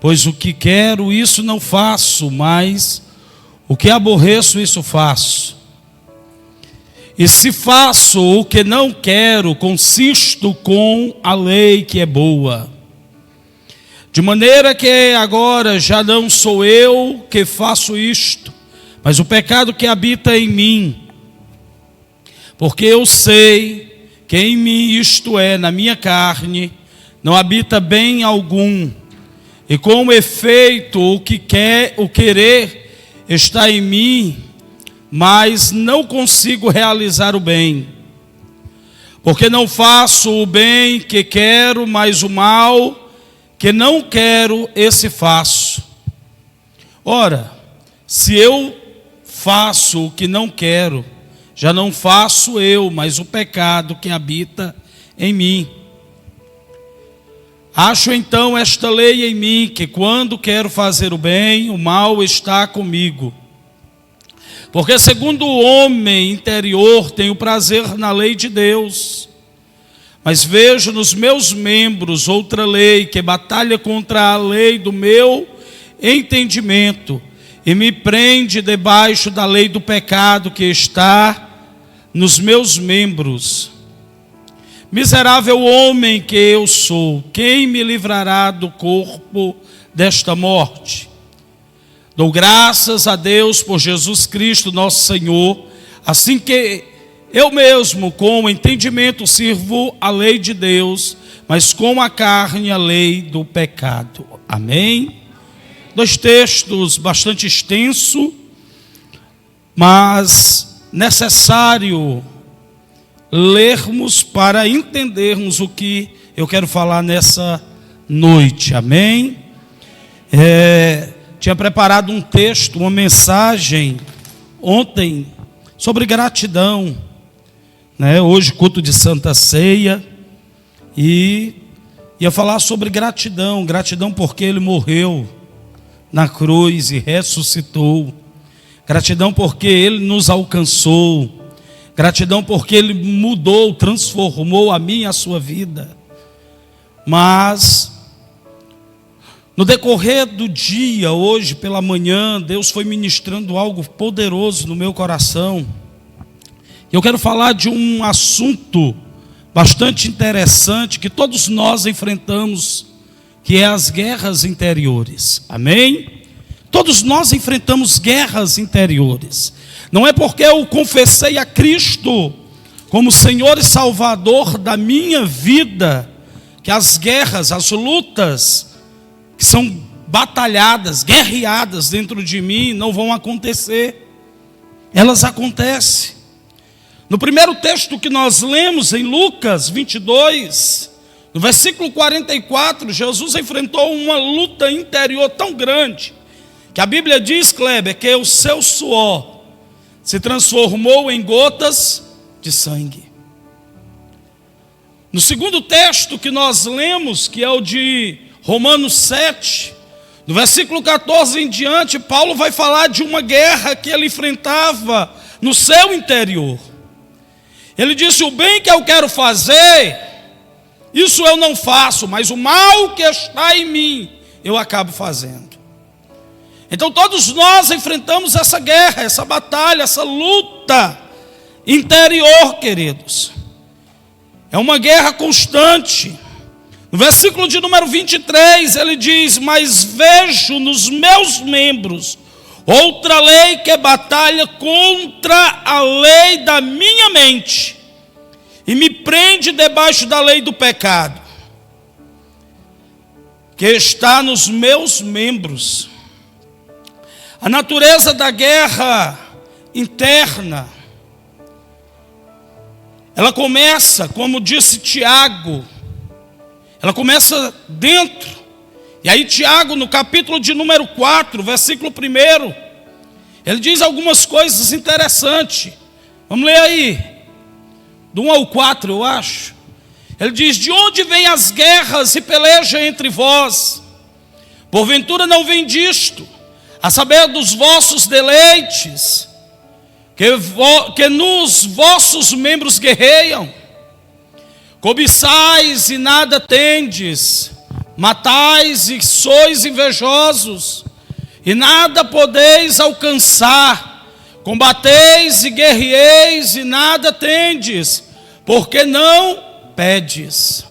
M: pois o que quero, isso não faço, mas o que aborreço, isso faço. E se faço o que não quero, consisto com a lei que é boa. De maneira que agora já não sou eu que faço isto, mas o pecado que habita em mim. Porque eu sei que em mim, isto é, na minha carne, não habita bem algum. E com efeito, o querer está em mim, mas não consigo realizar o bem. Porque não faço o bem que quero, mas o mal que não quero, esse faço. Ora, se eu faço o que não quero, já não faço eu, mas o pecado que habita em mim. Acho então esta lei em mim, que quando quero fazer o bem, o mal está comigo. Porque segundo o homem interior, tenho prazer na lei de Deus, mas vejo nos meus membros outra lei que batalha contra a lei do meu entendimento e me prende debaixo da lei do pecado que está nos meus membros. Miserável homem que eu sou, quem me livrará do corpo desta morte? Dou graças a Deus por Jesus Cristo nosso Senhor, assim que Eu mesmo, com o entendimento, sirvo a lei de Deus, mas com a carne, a lei do pecado. Amém? 2 textos bastante extensos, mas necessário lermos para entendermos o que eu quero falar nessa noite. Amém? Tinha preparado um texto, uma mensagem ontem sobre gratidão, né? Hoje culto de Santa Ceia, e ia falar sobre gratidão porque Ele morreu na cruz e ressuscitou, gratidão porque Ele nos alcançou, gratidão porque Ele mudou, transformou a minha e a sua vida. Mas no decorrer do dia, hoje pela manhã, Deus foi ministrando algo poderoso no meu coração. Eu quero falar de um assunto bastante interessante que todos nós enfrentamos, que é as guerras interiores. Amém? Todos nós enfrentamos guerras interiores. Não é porque eu confessei a Cristo como Senhor e Salvador da minha vida, que as guerras, as lutas que são batalhadas, guerreadas dentro de mim não vão acontecer. Elas acontecem. No primeiro texto que nós lemos em Lucas 22, no versículo 44, Jesus enfrentou uma luta interior tão grande, que a Bíblia diz, Kleber, que o seu suor se transformou em gotas de sangue. No segundo texto que nós lemos, que é o de Romanos 7, no versículo 14 em diante, Paulo vai falar de uma guerra que ele enfrentava no seu interior. Ele disse: o bem que eu quero fazer, isso eu não faço, mas o mal que está em mim, eu acabo fazendo. Então todos nós enfrentamos essa guerra, essa batalha, essa luta interior, queridos. É uma guerra constante. No versículo de número 23, ele diz: mas vejo nos meus membros outra lei que batalha contra a lei da minha mente e me prende debaixo da lei do pecado, que está nos meus membros. A natureza da guerra interna, ela começa, como disse Tiago, ela começa dentro. E aí Tiago, no capítulo de número 4, versículo 1, ele diz algumas coisas interessantes. Vamos ler aí, do 1 ao 4, eu acho. Ele diz: de onde vêm as guerras e peleja entre vós? Porventura não vem disto, a saber dos vossos deleites, que nos vossos membros guerreiam? Cobiçais e nada tendes, matais e sois invejosos, e nada podeis alcançar, combateis e guerreeis e nada tendes, porque não pedes.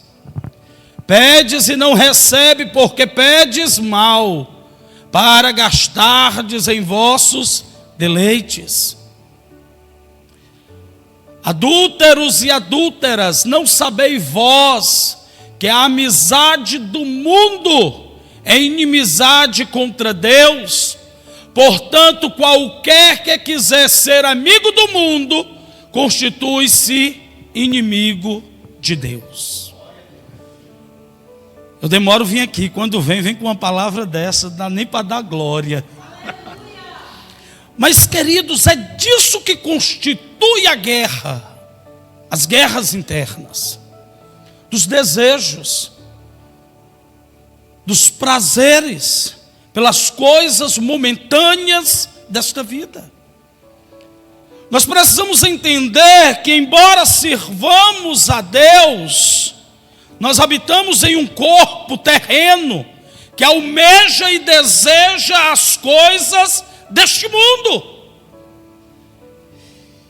M: Pedes e não recebe, porque pedes mal, para gastardes em vossos deleites. Adúlteros e adúlteras, não sabeis vós que a amizade do mundo é inimizade contra Deus? Portanto, qualquer que quiser ser amigo do mundo, constitui-se inimigo de Deus. Eu demoro a vir aqui, quando vem com uma palavra dessa, não dá nem para dar glória. Mas, queridos, é disso que constitui a guerra, as guerras internas, dos desejos, dos prazeres, pelas coisas momentâneas desta vida. Nós precisamos entender que, embora sirvamos a Deus, nós habitamos em um corpo terreno que almeja e deseja as coisas deste mundo.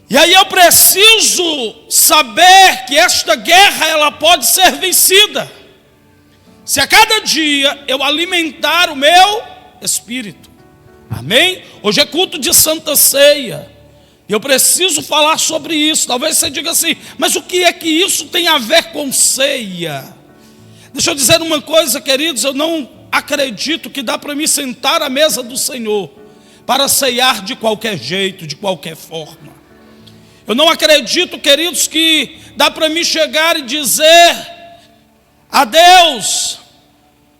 M: E aí eu preciso saber que esta guerra, ela pode ser vencida se a cada dia eu alimentar o meu espírito. Amém? Hoje é culto de Santa Ceia, Eu preciso falar sobre isso. Talvez você diga assim, mas o que é que isso tem a ver com ceia? Deixa eu dizer uma coisa, queridos, eu não acredito que dá para me sentar à mesa do Senhor para ceiar de qualquer jeito, de qualquer forma. Eu não acredito, queridos, que dá para mim chegar e dizer a Deus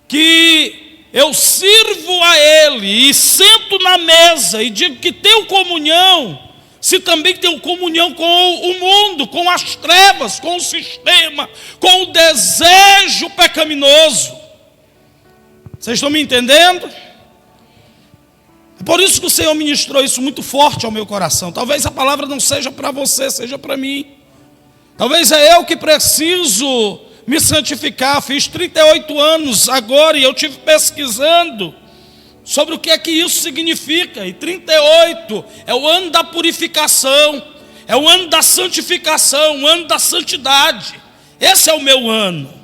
M: que eu sirvo a Ele e sento na mesa e digo que tenho comunhão, se também tenho comunhão com o mundo, com as trevas, com o sistema, com o desejo pecaminoso. Vocês estão me entendendo? É por isso que o Senhor ministrou isso muito forte ao meu coração. Talvez a palavra não seja para você, seja para mim. Talvez é eu que preciso me santificar. Fiz 38 anos agora e eu estive pesquisando sobre o que é que isso significa. E 38 é o ano da purificação, é o ano da santificação, o ano da santidade. Esse é o meu ano.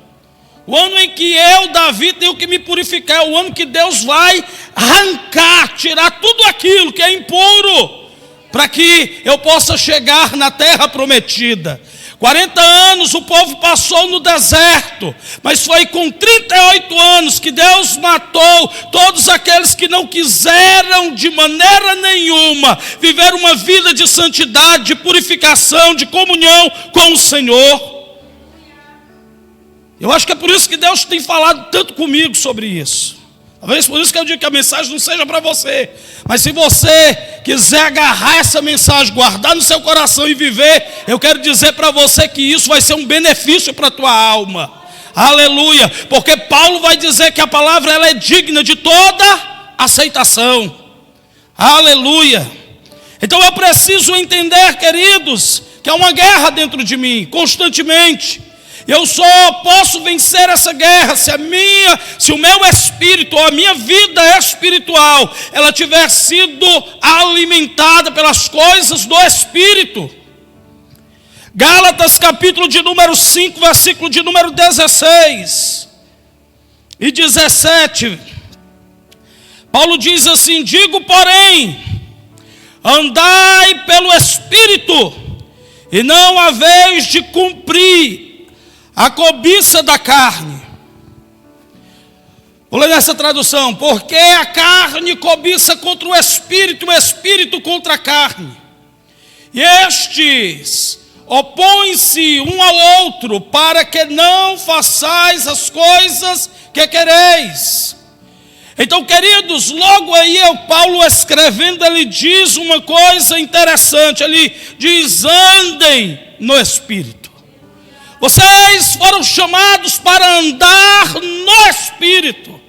M: O ano em que eu, Davi, tenho que me purificar. É o ano que Deus vai arrancar, tirar tudo aquilo que é impuro, para que eu possa chegar na terra prometida. 40 anos o povo passou no deserto, mas foi com 38 anos que Deus matou todos aqueles que não quiseram de maneira nenhuma viver uma vida de santidade, de purificação, de comunhão com o Senhor. Eu acho que é por isso que Deus tem falado tanto comigo sobre isso. Talvez por isso que eu digo que a mensagem não seja para você. Mas se você quiser agarrar essa mensagem, guardar no seu coração e viver, eu quero dizer para você que isso vai ser um benefício para a tua alma. Aleluia. Porque Paulo vai dizer que a palavra ela é digna de toda aceitação. Aleluia. Então eu preciso entender, queridos, que há uma guerra dentro de mim, constantemente. Eu só posso vencer essa guerra se o meu espírito, ou a minha vida espiritual, ela tiver sido alimentada pelas coisas do Espírito. Gálatas capítulo de número 5, versículo de número 16 e 17. Paulo diz assim: digo, porém, andai pelo Espírito, e não haveis de cumprir a cobiça da carne. Vou ler nessa tradução. Porque a carne cobiça contra o Espírito contra a carne. E estes opõem-se um ao outro, para que não façais as coisas que quereis. Então, queridos, logo aí Paulo escrevendo, ele diz uma coisa interessante. Ele diz: andem no Espírito. Vocês foram chamados para andar no Espírito,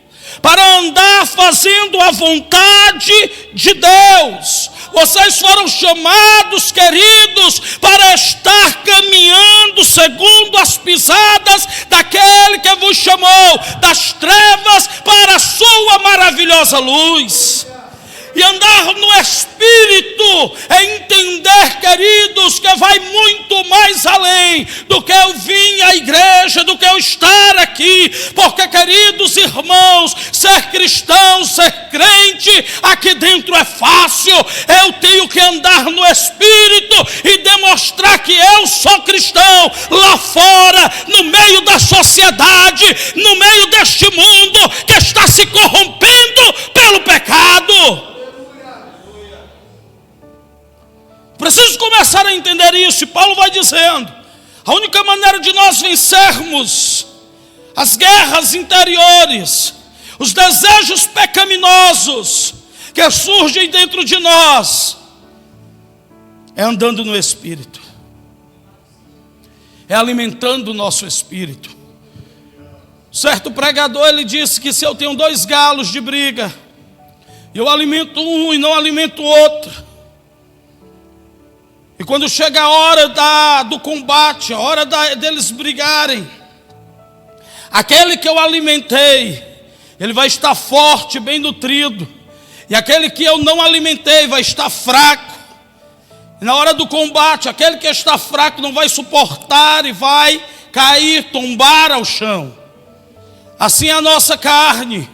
M: para andar fazendo a vontade de Deus. Vocês foram chamados, queridos, para estar caminhando segundo as pisadas daquele que vos chamou das trevas para a sua maravilhosa luz. E andar no Espírito é entender, queridos, que vai muito mais além do que eu vim à igreja, do que eu estar aqui. Porque, queridos irmãos, ser cristão, ser crente, aqui dentro é fácil. Eu tenho que andar no Espírito e demonstrar que eu sou cristão lá fora, no meio da sociedade, no meio deste mundo que está se corrompendo pelo pecado. Preciso começar a entender isso. E Paulo vai dizendo: a única maneira de nós vencermos as guerras interiores, os desejos pecaminosos que surgem dentro de nós, é andando no Espírito, é alimentando o nosso espírito. Certo pregador, ele disse que se eu tenho 2 galos de briga, eu alimento um e não alimento o outro, e quando chega a hora do combate, a hora deles brigarem, aquele que eu alimentei, ele vai estar forte, bem nutrido, e aquele que eu não alimentei vai estar fraco. E na hora do combate, aquele que está fraco não vai suportar e vai cair, tombar ao chão. Assim é a nossa carne,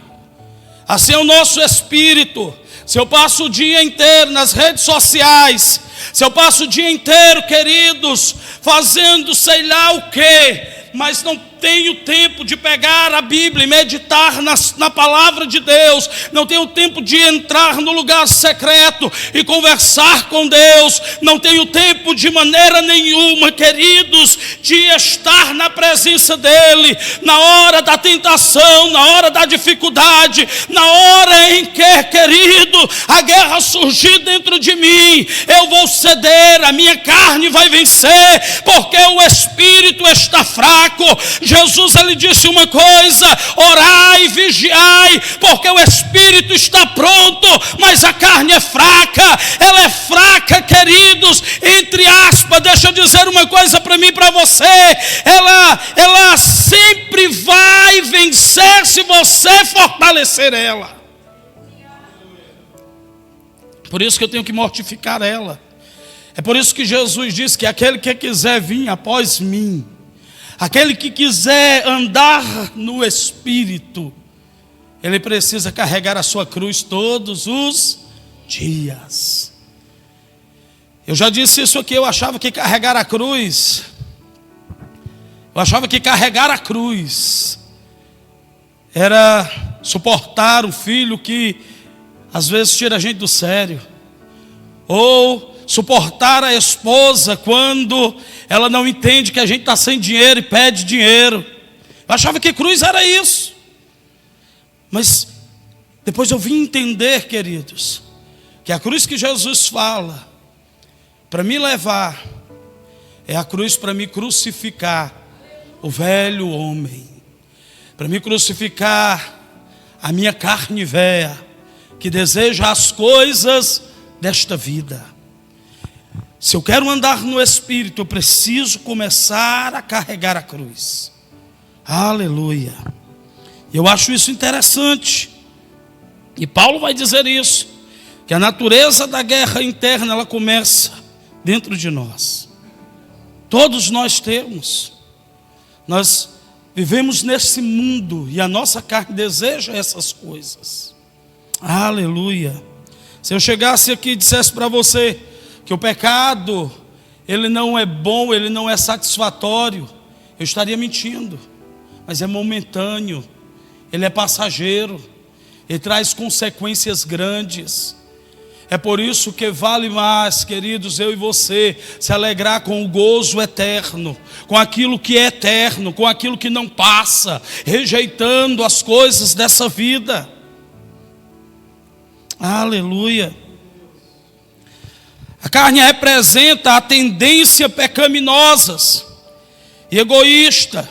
M: assim é o nosso espírito. Se eu passo o dia inteiro nas redes sociais, Se eu passo o dia inteiro, queridos, fazendo sei lá o quê, mas não tenho tempo de pegar a Bíblia e meditar na palavra de Deus, não tenho tempo de entrar no lugar secreto e conversar com Deus, não tenho tempo de maneira nenhuma, queridos, de estar na presença dEle, na hora da tentação, na hora da dificuldade, na hora em que, querido, a guerra surgir dentro de mim, eu vou ceder, a minha carne vai vencer, porque o Espírito está fraco. Jesus, ele disse uma coisa: orai e vigiai, porque o Espírito está pronto, mas a carne é fraca. Ela é fraca, queridos, entre aspas. Deixa eu dizer uma coisa para mim e para você: ela sempre vai vencer se você fortalecer ela. Por isso que eu tenho que mortificar ela. É por isso que Jesus disse que aquele que quiser vir após mim, aquele que quiser andar no Espírito, ele precisa carregar a sua cruz todos os dias. Eu já disse isso aqui, eu achava que carregar a cruz era suportar o filho que às vezes tira a gente do sério, ou suportar a esposa quando ela não entende que a gente está sem dinheiro e pede dinheiro. Eu achava que cruz era isso. Mas depois eu vim entender, queridos, que a cruz que Jesus fala para me levar é a cruz para me crucificar o velho homem, para me crucificar a minha carne velha, que deseja as coisas desta vida. Se eu quero andar no Espírito, eu preciso começar a carregar a cruz. Aleluia. Eu acho isso interessante. E Paulo vai dizer isso, que a natureza da guerra interna, ela começa dentro de nós. Todos nós temos. Nós vivemos nesse mundo e a nossa carne deseja essas coisas. Aleluia. Se eu chegasse aqui e dissesse para você que o pecado, ele não é bom, ele não é satisfatório, eu estaria mentindo. Mas é momentâneo, ele é passageiro, ele traz consequências grandes. É por isso que vale mais, queridos, eu e você, se alegrar com o gozo eterno, com aquilo que é eterno, com aquilo que não passa, rejeitando as coisas dessa vida. Aleluia. A carne representa a tendência pecaminosas e egoísta,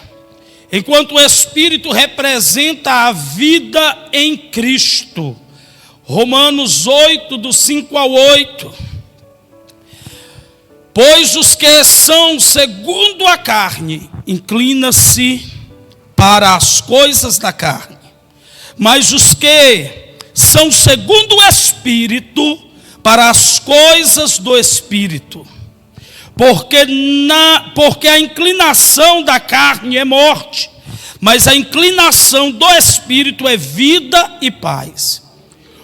M: enquanto o Espírito representa a vida em Cristo. Romanos 8, do 5 ao 8. Pois os que são segundo a carne, inclina-se para as coisas da carne, mas os que são segundo o Espírito, para as coisas do Espírito. Porque a inclinação da carne é morte, mas a inclinação do Espírito é vida e paz.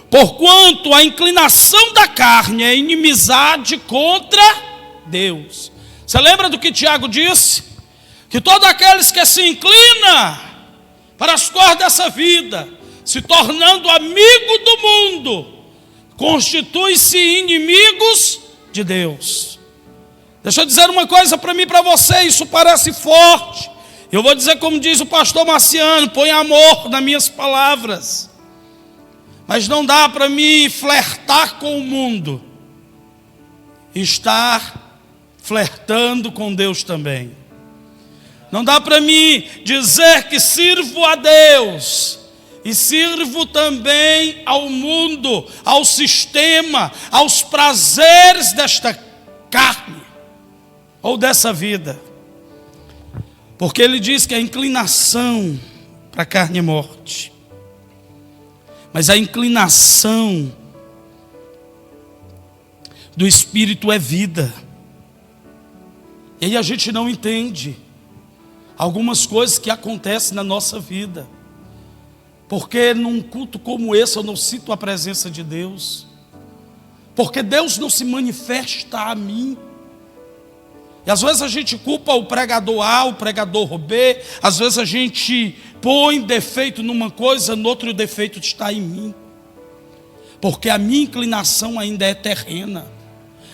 M: Porquanto a inclinação da carne é inimizade contra Deus. Você lembra do que Tiago disse? Que todos aqueles que se inclinam para as coisas dessa vida, se tornando amigo do mundo, constituem-se inimigos de Deus. Deixa eu dizer uma coisa para mim e para você, isso parece forte. Eu vou dizer como diz o pastor Marciano: põe amor nas minhas palavras. Mas não dá para mim flertar com o mundo e estar flertando com Deus também. Não dá para mim dizer que sirvo a Deus e sirvo também ao mundo, ao sistema, aos prazeres desta carne ou dessa vida. Porque ele diz que a inclinação para a carne é morte, mas a inclinação do Espírito é vida. E aí a gente não entende algumas coisas que acontecem na nossa vida. Porque num culto como esse eu não sinto a presença de Deus. Porque Deus não se manifesta a mim. E às vezes a gente culpa o pregador A, o pregador B. Às vezes a gente põe defeito numa coisa, no outro o defeito está em mim. Porque a minha inclinação ainda é terrena.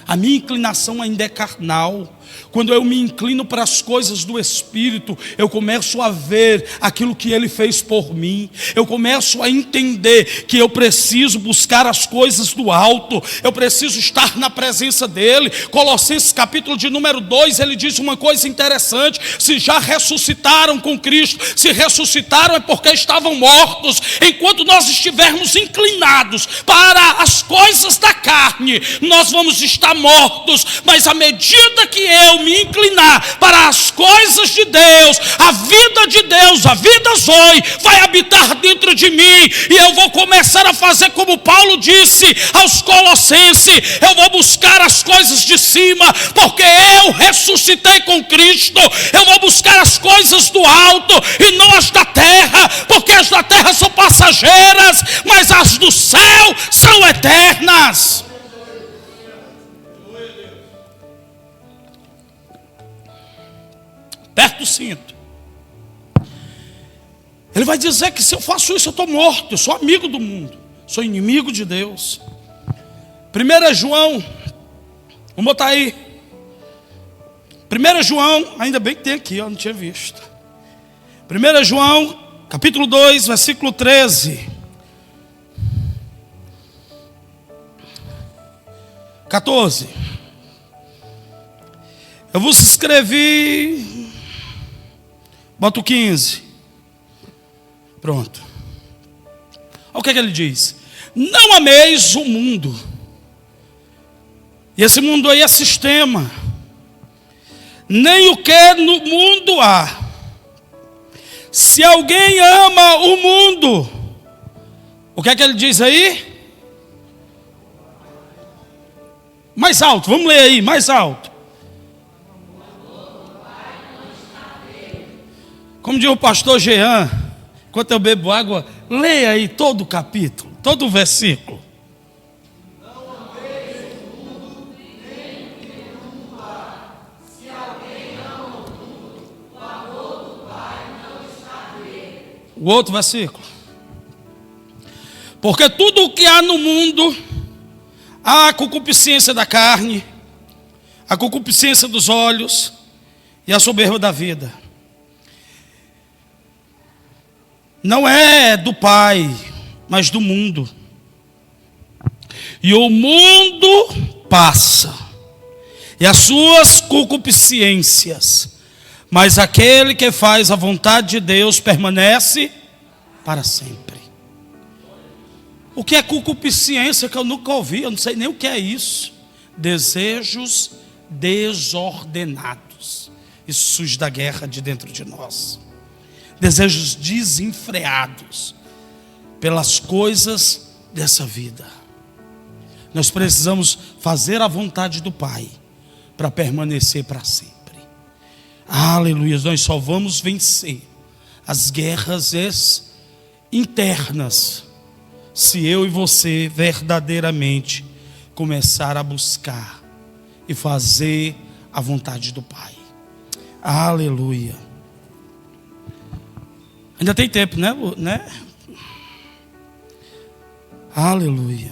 M: A minha inclinação ainda é carnal. Quando eu me inclino para as coisas do Espírito, eu começo a ver aquilo que Ele fez por mim. Eu começo a entender que eu preciso buscar as coisas do alto. Eu preciso estar na presença dEle. Colossenses capítulo de número 2, ele diz uma coisa interessante: se já ressuscitaram com Cristo, se ressuscitaram é porque estavam mortos. Enquanto nós estivermos inclinados para as coisas da carne, nós vamos estar mortos. Mas à medida que eu me inclinar para as coisas de Deus, a vida de Deus, a vida Zoe, vai habitar dentro de mim, e eu vou começar a fazer como Paulo disse aos Colossenses: eu vou buscar as coisas de cima, porque eu ressuscitei com Cristo. Eu vou buscar as coisas do alto e não as da terra, porque as da terra são passageiras, mas as do céu são eternas. Aperta o cinto. Ele vai dizer que se eu faço isso eu estou morto. Eu sou amigo do mundo, sou inimigo de Deus. 1 João, vamos botar aí 1 João, ainda bem que tem aqui, eu não tinha visto. 1 João, capítulo 2, versículo 13. 14. Eu vos escrevi. Bota o 15. Pronto. Olha o que ele diz: não ameis o mundo. E esse mundo aí é sistema. Nem o que no mundo há. Se alguém ama o mundo, o que é que ele diz aí? Mais alto, vamos ler aí, mais alto. Como diz o pastor Jean, enquanto eu bebo água, leia aí todo o capítulo, todo o versículo. O outro versículo. Porque tudo o que há no mundo, há a concupiscência da carne, a concupiscência dos olhos e a soberba da vida. Não é do Pai, mas do mundo. E o mundo passa, e as suas concupiscências, mas aquele que faz a vontade de Deus permanece para sempre. O que é concupiscência que eu nunca ouvi? Eu não sei nem o que é isso. Desejos desordenados. Isso surge da guerra de dentro de nós. Desejos desenfreados pelas coisas dessa vida. Nós precisamos fazer a vontade do Pai para permanecer para sempre. Aleluia. Nós só vamos vencer as guerras internas se eu e você verdadeiramente começar a buscar e fazer a vontade do Pai. Aleluia. Ainda tem tempo, né? Aleluia.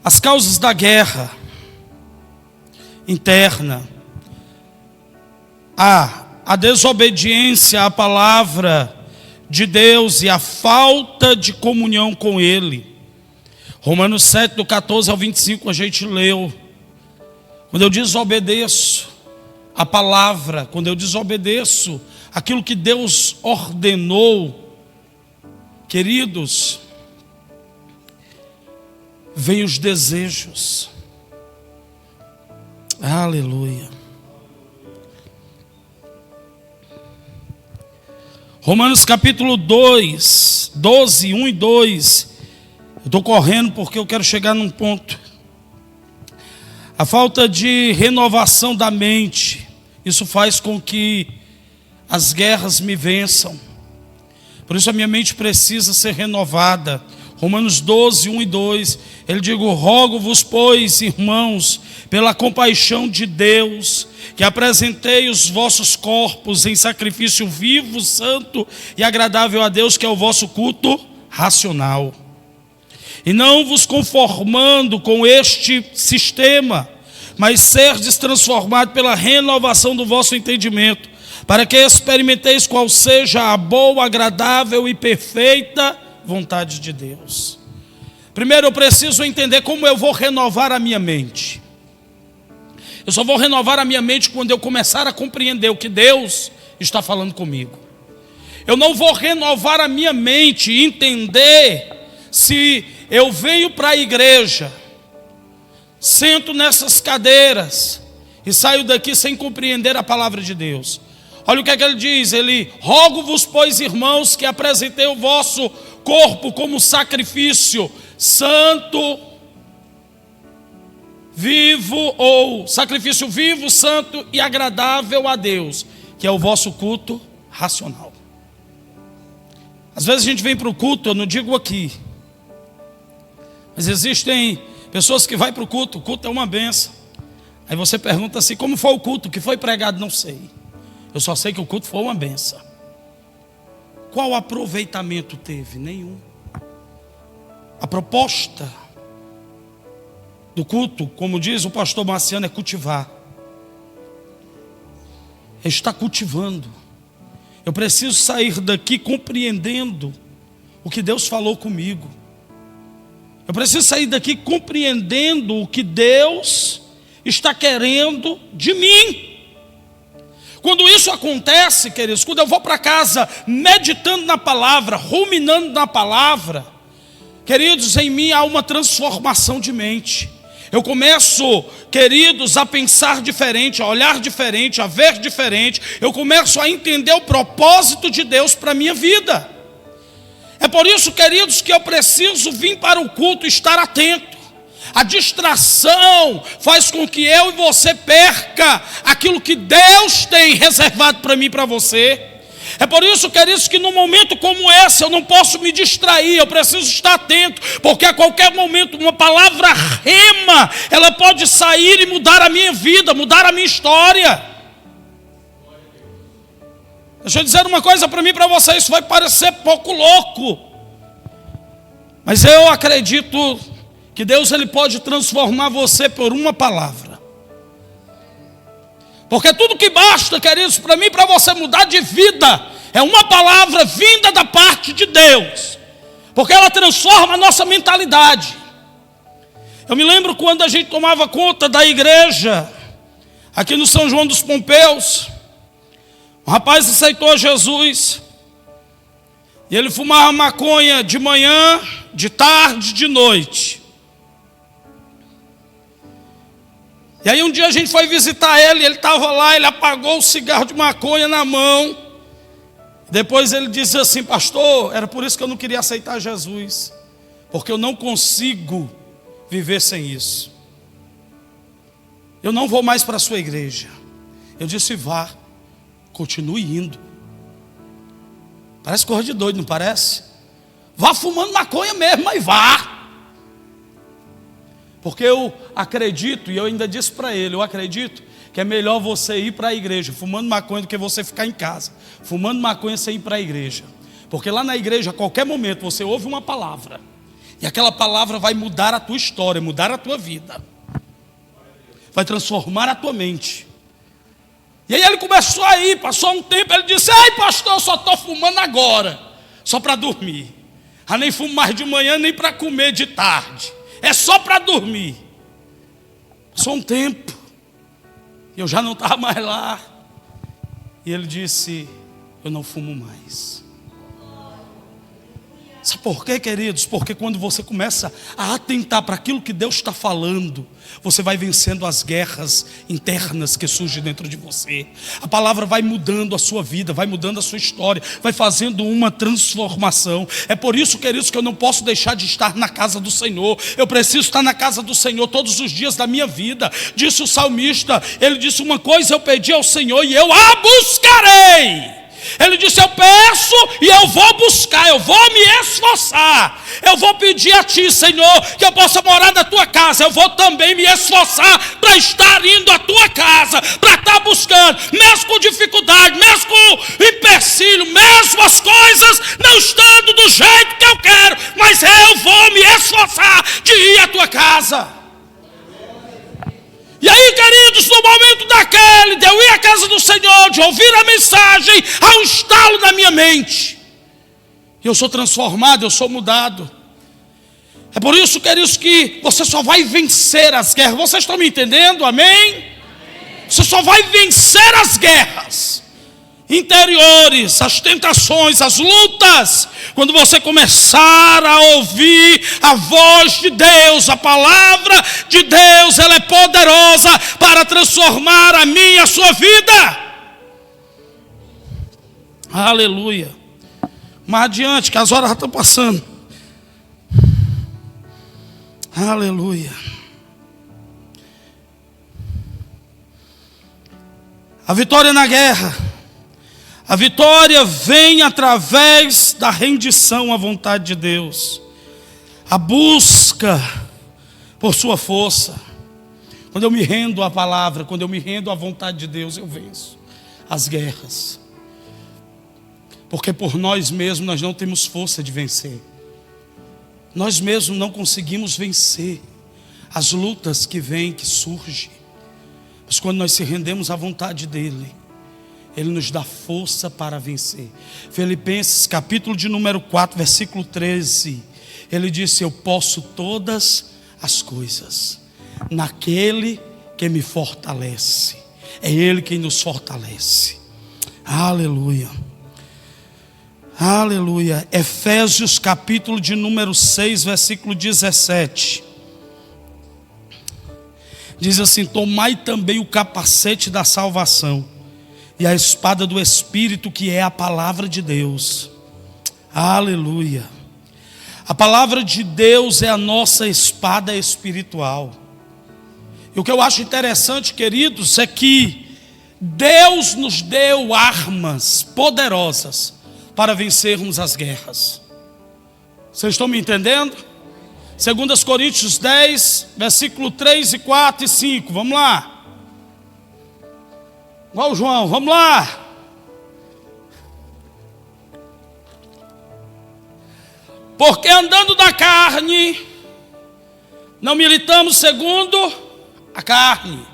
M: As causas da guerra interna: a desobediência à palavra de Deus e a falta de comunhão com Ele. Romanos 7, do 14 ao 25, a gente leu. Quando eu desobedeço a palavra, quando eu desobedeço aquilo que Deus ordenou, queridos, vem os desejos. Aleluia. Romanos capítulo 2, 12, 1 e 2. Eu estou correndo porque eu quero chegar num ponto. A falta de renovação da mente, isso faz com que as guerras me vençam. Por isso a minha mente precisa ser renovada. Romanos 12, 1 e 2, ele diz: rogo-vos, pois, irmãos, pela compaixão de Deus, que apresentei os vossos corpos em sacrifício vivo, santo e agradável a Deus, que é o vosso culto racional. E não vos conformando com este sistema, mas serdes transformado pela renovação do vosso entendimento, para que experimenteis qual seja a boa, agradável e perfeita vontade de Deus. Primeiro eu preciso entender como eu vou renovar a minha mente. Eu só vou renovar a minha mente quando eu começar a compreender o que Deus está falando comigo. Eu não vou renovar a minha mente e entender se eu venho para a igreja, sento nessas cadeiras e saio daqui sem compreender a palavra de Deus. Olha o que é que ele diz: ele: rogo-vos, pois, irmãos, que apresentei o vosso corpo como sacrifício santo, vivo, ou sacrifício vivo, santo e agradável a Deus, que é o vosso culto racional. Às vezes a gente vem para o culto, eu não digo aqui, mas existem pessoas que vão para o culto é uma benção. Aí você pergunta assim: como foi o culto? O que foi pregado? Não sei. Eu só sei que o culto foi uma benção. Qual aproveitamento teve? Nenhum. A proposta do culto, como diz o pastor Marciano, é cultivar. É estar cultivando. Eu preciso sair daqui compreendendo o que Deus falou comigo. Eu preciso sair daqui compreendendo o que Deus está querendo de mim. Quando isso acontece, queridos, quando eu vou para casa meditando na palavra, ruminando na palavra, queridos, em mim há uma transformação de mente. Eu começo, queridos, a pensar diferente, a olhar diferente, a ver diferente. Eu começo a entender o propósito de Deus para a minha vida. É por isso, queridos, que eu preciso vir para o culto e estar atento. A distração faz com que eu e você perca aquilo que Deus tem reservado para mim e para você. É por isso, queridos, que num momento como esse eu não posso me distrair, eu preciso estar atento, porque a qualquer momento uma palavra rema, ela pode sair e mudar a minha vida, mudar a minha história. Deixa eu dizer uma coisa para mim e para você, isso vai parecer pouco louco, mas eu acredito que Deus, ele pode transformar você por uma palavra. Porque tudo que basta, queridos, para mim e para você mudar de vida, é uma palavra vinda da parte de Deus. Porque ela transforma a nossa mentalidade. Eu me lembro quando a gente tomava conta da igreja, aqui no São João dos Pompeus, um rapaz aceitou Jesus, e ele fumava maconha de manhã, de tarde, de noite. E aí um dia a gente foi visitar ele estava lá, ele apagou o cigarro de maconha na mão. Depois ele disse assim: pastor, era por isso que eu não queria aceitar Jesus, porque eu não consigo viver sem isso. Eu não vou mais para a sua igreja. Eu disse: vá, continue indo. Parece coisa de doido, não parece? Vá fumando maconha mesmo, mas vá. Porque eu acredito, e eu ainda disse para ele, eu acredito que é melhor você ir para a igreja fumando maconha do que você ficar em casa fumando maconha sem ir para a igreja. Porque lá na igreja, a qualquer momento, você ouve uma palavra, e aquela palavra vai mudar a tua história, mudar a tua vida, vai transformar a tua mente. E aí ele começou a ir, passou um tempo, ele disse: ai pastor, eu só estou fumando agora, só para dormir. Eu nem fumo mais de manhã, nem para comer de tarde, é só para dormir. Passou um tempo, eu já não estava mais lá, e ele disse: eu não fumo mais. Sabe por quê, queridos? Porque quando você começa a atentar para aquilo que Deus está falando, você vai vencendo as guerras internas que surgem dentro de você. A palavra vai mudando a sua vida, vai mudando a sua história, vai fazendo uma transformação. É por isso, queridos, que eu não posso deixar de estar na casa do Senhor. Eu preciso estar na casa do Senhor todos os dias da minha vida. Disse o salmista, ele disse: uma coisa eu pedi ao Senhor e eu a buscarei, Ele disse: eu peço e eu vou buscar, eu vou me esforçar. Eu vou pedir a ti, Senhor, que eu possa morar na tua casa. Eu vou também me esforçar para estar indo à tua casa, para estar buscando, mesmo com dificuldade, mesmo com empecilho, mesmo as coisas não estando do jeito que eu quero, mas eu vou me esforçar de ir à tua casa. E aí, queridos, no momento daquele, de eu ir à casa do Senhor, de ouvir a mensagem, há um estalo na minha mente. Eu sou transformado, eu sou mudado. É por isso, queridos, que você só vai vencer as guerras. Vocês estão me entendendo? Amém? Você só vai vencer as guerras interiores, as tentações, as lutas, quando você começar a ouvir a voz de Deus. A palavra de Deus, ela é poderosa para transformar a minha e a sua vida. Aleluia. Mais adiante, que as horas já estão passando. Aleluia. A vitória na guerra, a vitória vem através da rendição à vontade de Deus, a busca por sua força. Quando eu me rendo à palavra, quando eu me rendo à vontade de Deus, eu venço as guerras. Porque por nós mesmos nós não temos força de vencer. Nós mesmos não conseguimos vencer as lutas que vêm, que surgem. Mas quando nós se rendemos à vontade dEle, Ele nos dá força para vencer. Filipenses capítulo de número 4, versículo 13. Ele disse: eu posso todas as coisas naquele que me fortalece. É Ele quem nos fortalece. Aleluia. Aleluia. Efésios capítulo de número 6, versículo 17. Diz assim: tomai também o capacete da salvação e a espada do Espírito, que é a palavra de Deus. Aleluia. A palavra de Deus é a nossa espada espiritual. E o que eu acho interessante, queridos, é que Deus nos deu armas poderosas para vencermos as guerras. Vocês estão me entendendo? 2 Coríntios 10, versículo 3, e 4 e 5. Vamos lá. Igual o João, vamos lá. Porque andando da carne, não militamos segundo a carne.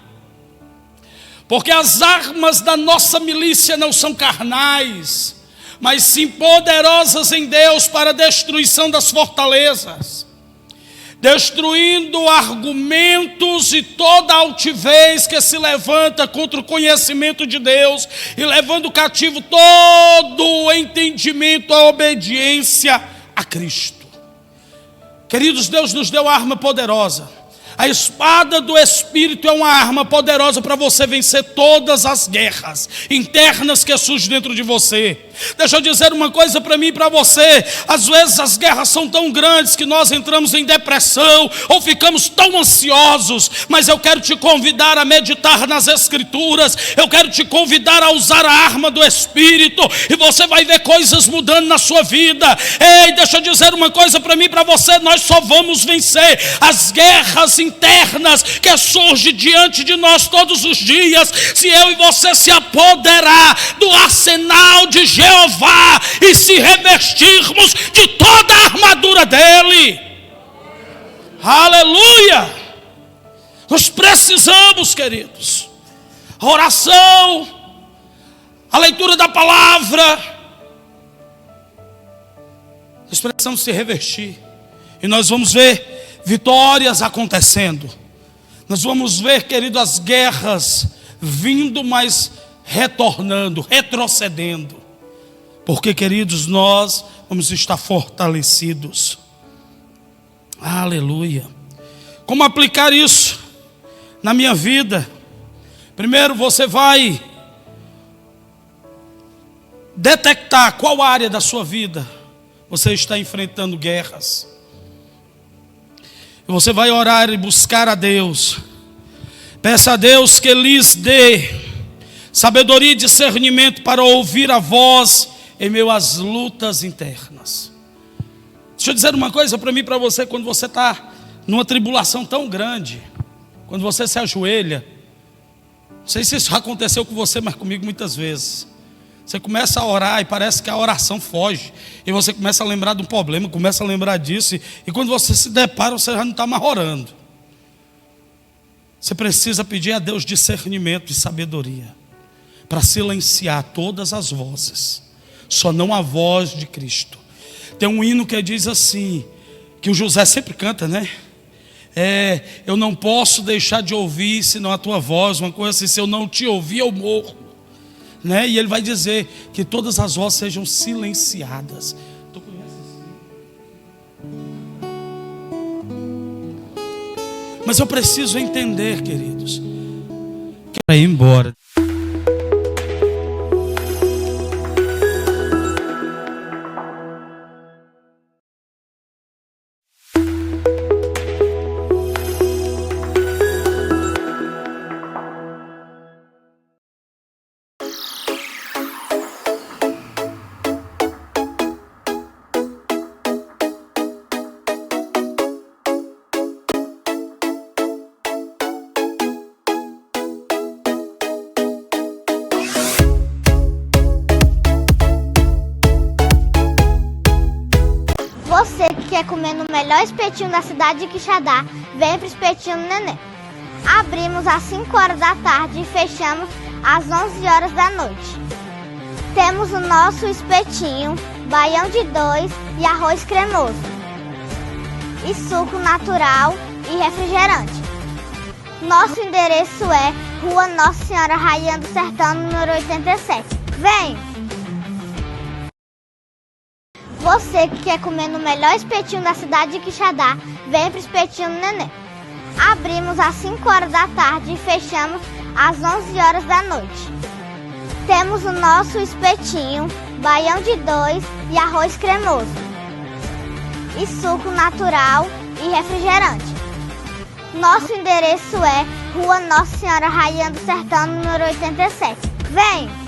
M: Porque as armas da nossa milícia não são carnais, mas sim poderosas em Deus para a destruição das fortalezas, destruindo argumentos e toda altivez que se levanta contra o conhecimento de Deus, e levando cativo todo o entendimento à obediência a Cristo. Queridos, Deus nos deu arma poderosa. A espada do Espírito é uma arma poderosa para você vencer todas as guerras internas que surgem dentro de você. Deixa eu dizer uma coisa para mim e para você. Às vezes as guerras são tão grandes que nós entramos em depressão ou ficamos tão ansiosos. Mas eu quero te convidar a meditar nas Escrituras. Eu quero te convidar a usar a arma do Espírito, e você vai ver coisas mudando na sua vida. Ei, deixa eu dizer uma coisa para mim e para você. Nós só vamos vencer as guerras internas que surgem diante de nós todos os dias se eu e você se apoderar do arsenal de Jeová e se revestirmos de toda a armadura dele. Aleluia. Nós precisamos, queridos, a oração, a leitura da palavra. Nós precisamos se revestir, e nós vamos ver vitórias acontecendo. Nós vamos ver, querido, as guerras vindo, mas retornando, retrocedendo. Porque, queridos, nós vamos estar fortalecidos. Aleluia. Como aplicar isso na minha vida? Primeiro, você vai detectar qual área da sua vida você está enfrentando guerras. Você vai orar e buscar a Deus. Peça a Deus que lhes dê Sabedoria e discernimento para ouvir a voz em meio às lutas internas. Deixa eu dizer uma coisa para mim e para você. Quando você está numa tribulação tão grande, quando você se ajoelha, não sei se isso já aconteceu com você, mas comigo muitas vezes. Você começa a orar e parece que a oração foge. E você começa a lembrar de um problema, começa a lembrar disso. E quando você se depara, você já não está mais orando. Você precisa pedir a Deus discernimento e sabedoria para silenciar todas as vozes, só não a voz de Cristo. Tem um hino que diz assim, que o José sempre canta, né? Eu não posso deixar de ouvir senão a tua voz, uma coisa assim, se eu não te ouvir eu morro, né? E ele vai dizer que todas as vozes sejam silenciadas. Tu conheces? Mas eu preciso entender, queridos, que para ir embora.
A: Você que quer comer no melhor espetinho da cidade de Quixadá, vem para o Espetinho do Neném. Abrimos às 5 horas da tarde e fechamos às 11 horas da noite. Temos o nosso espetinho, baião de 2 e arroz cremoso. E suco natural e refrigerante. Nosso endereço é Rua Nossa Senhora Rainha do Sertão, número 87. Vem! Você que quer comer no melhor espetinho da cidade de Quixadá, vem para o Espetinho do Neném. Abrimos às 5 horas da tarde e fechamos às 11 horas da noite. Temos o nosso espetinho, baião de 2 e arroz cremoso. E suco natural e refrigerante. Nosso endereço é Rua Nossa Senhora Rainha do Sertão, número 87. Vem!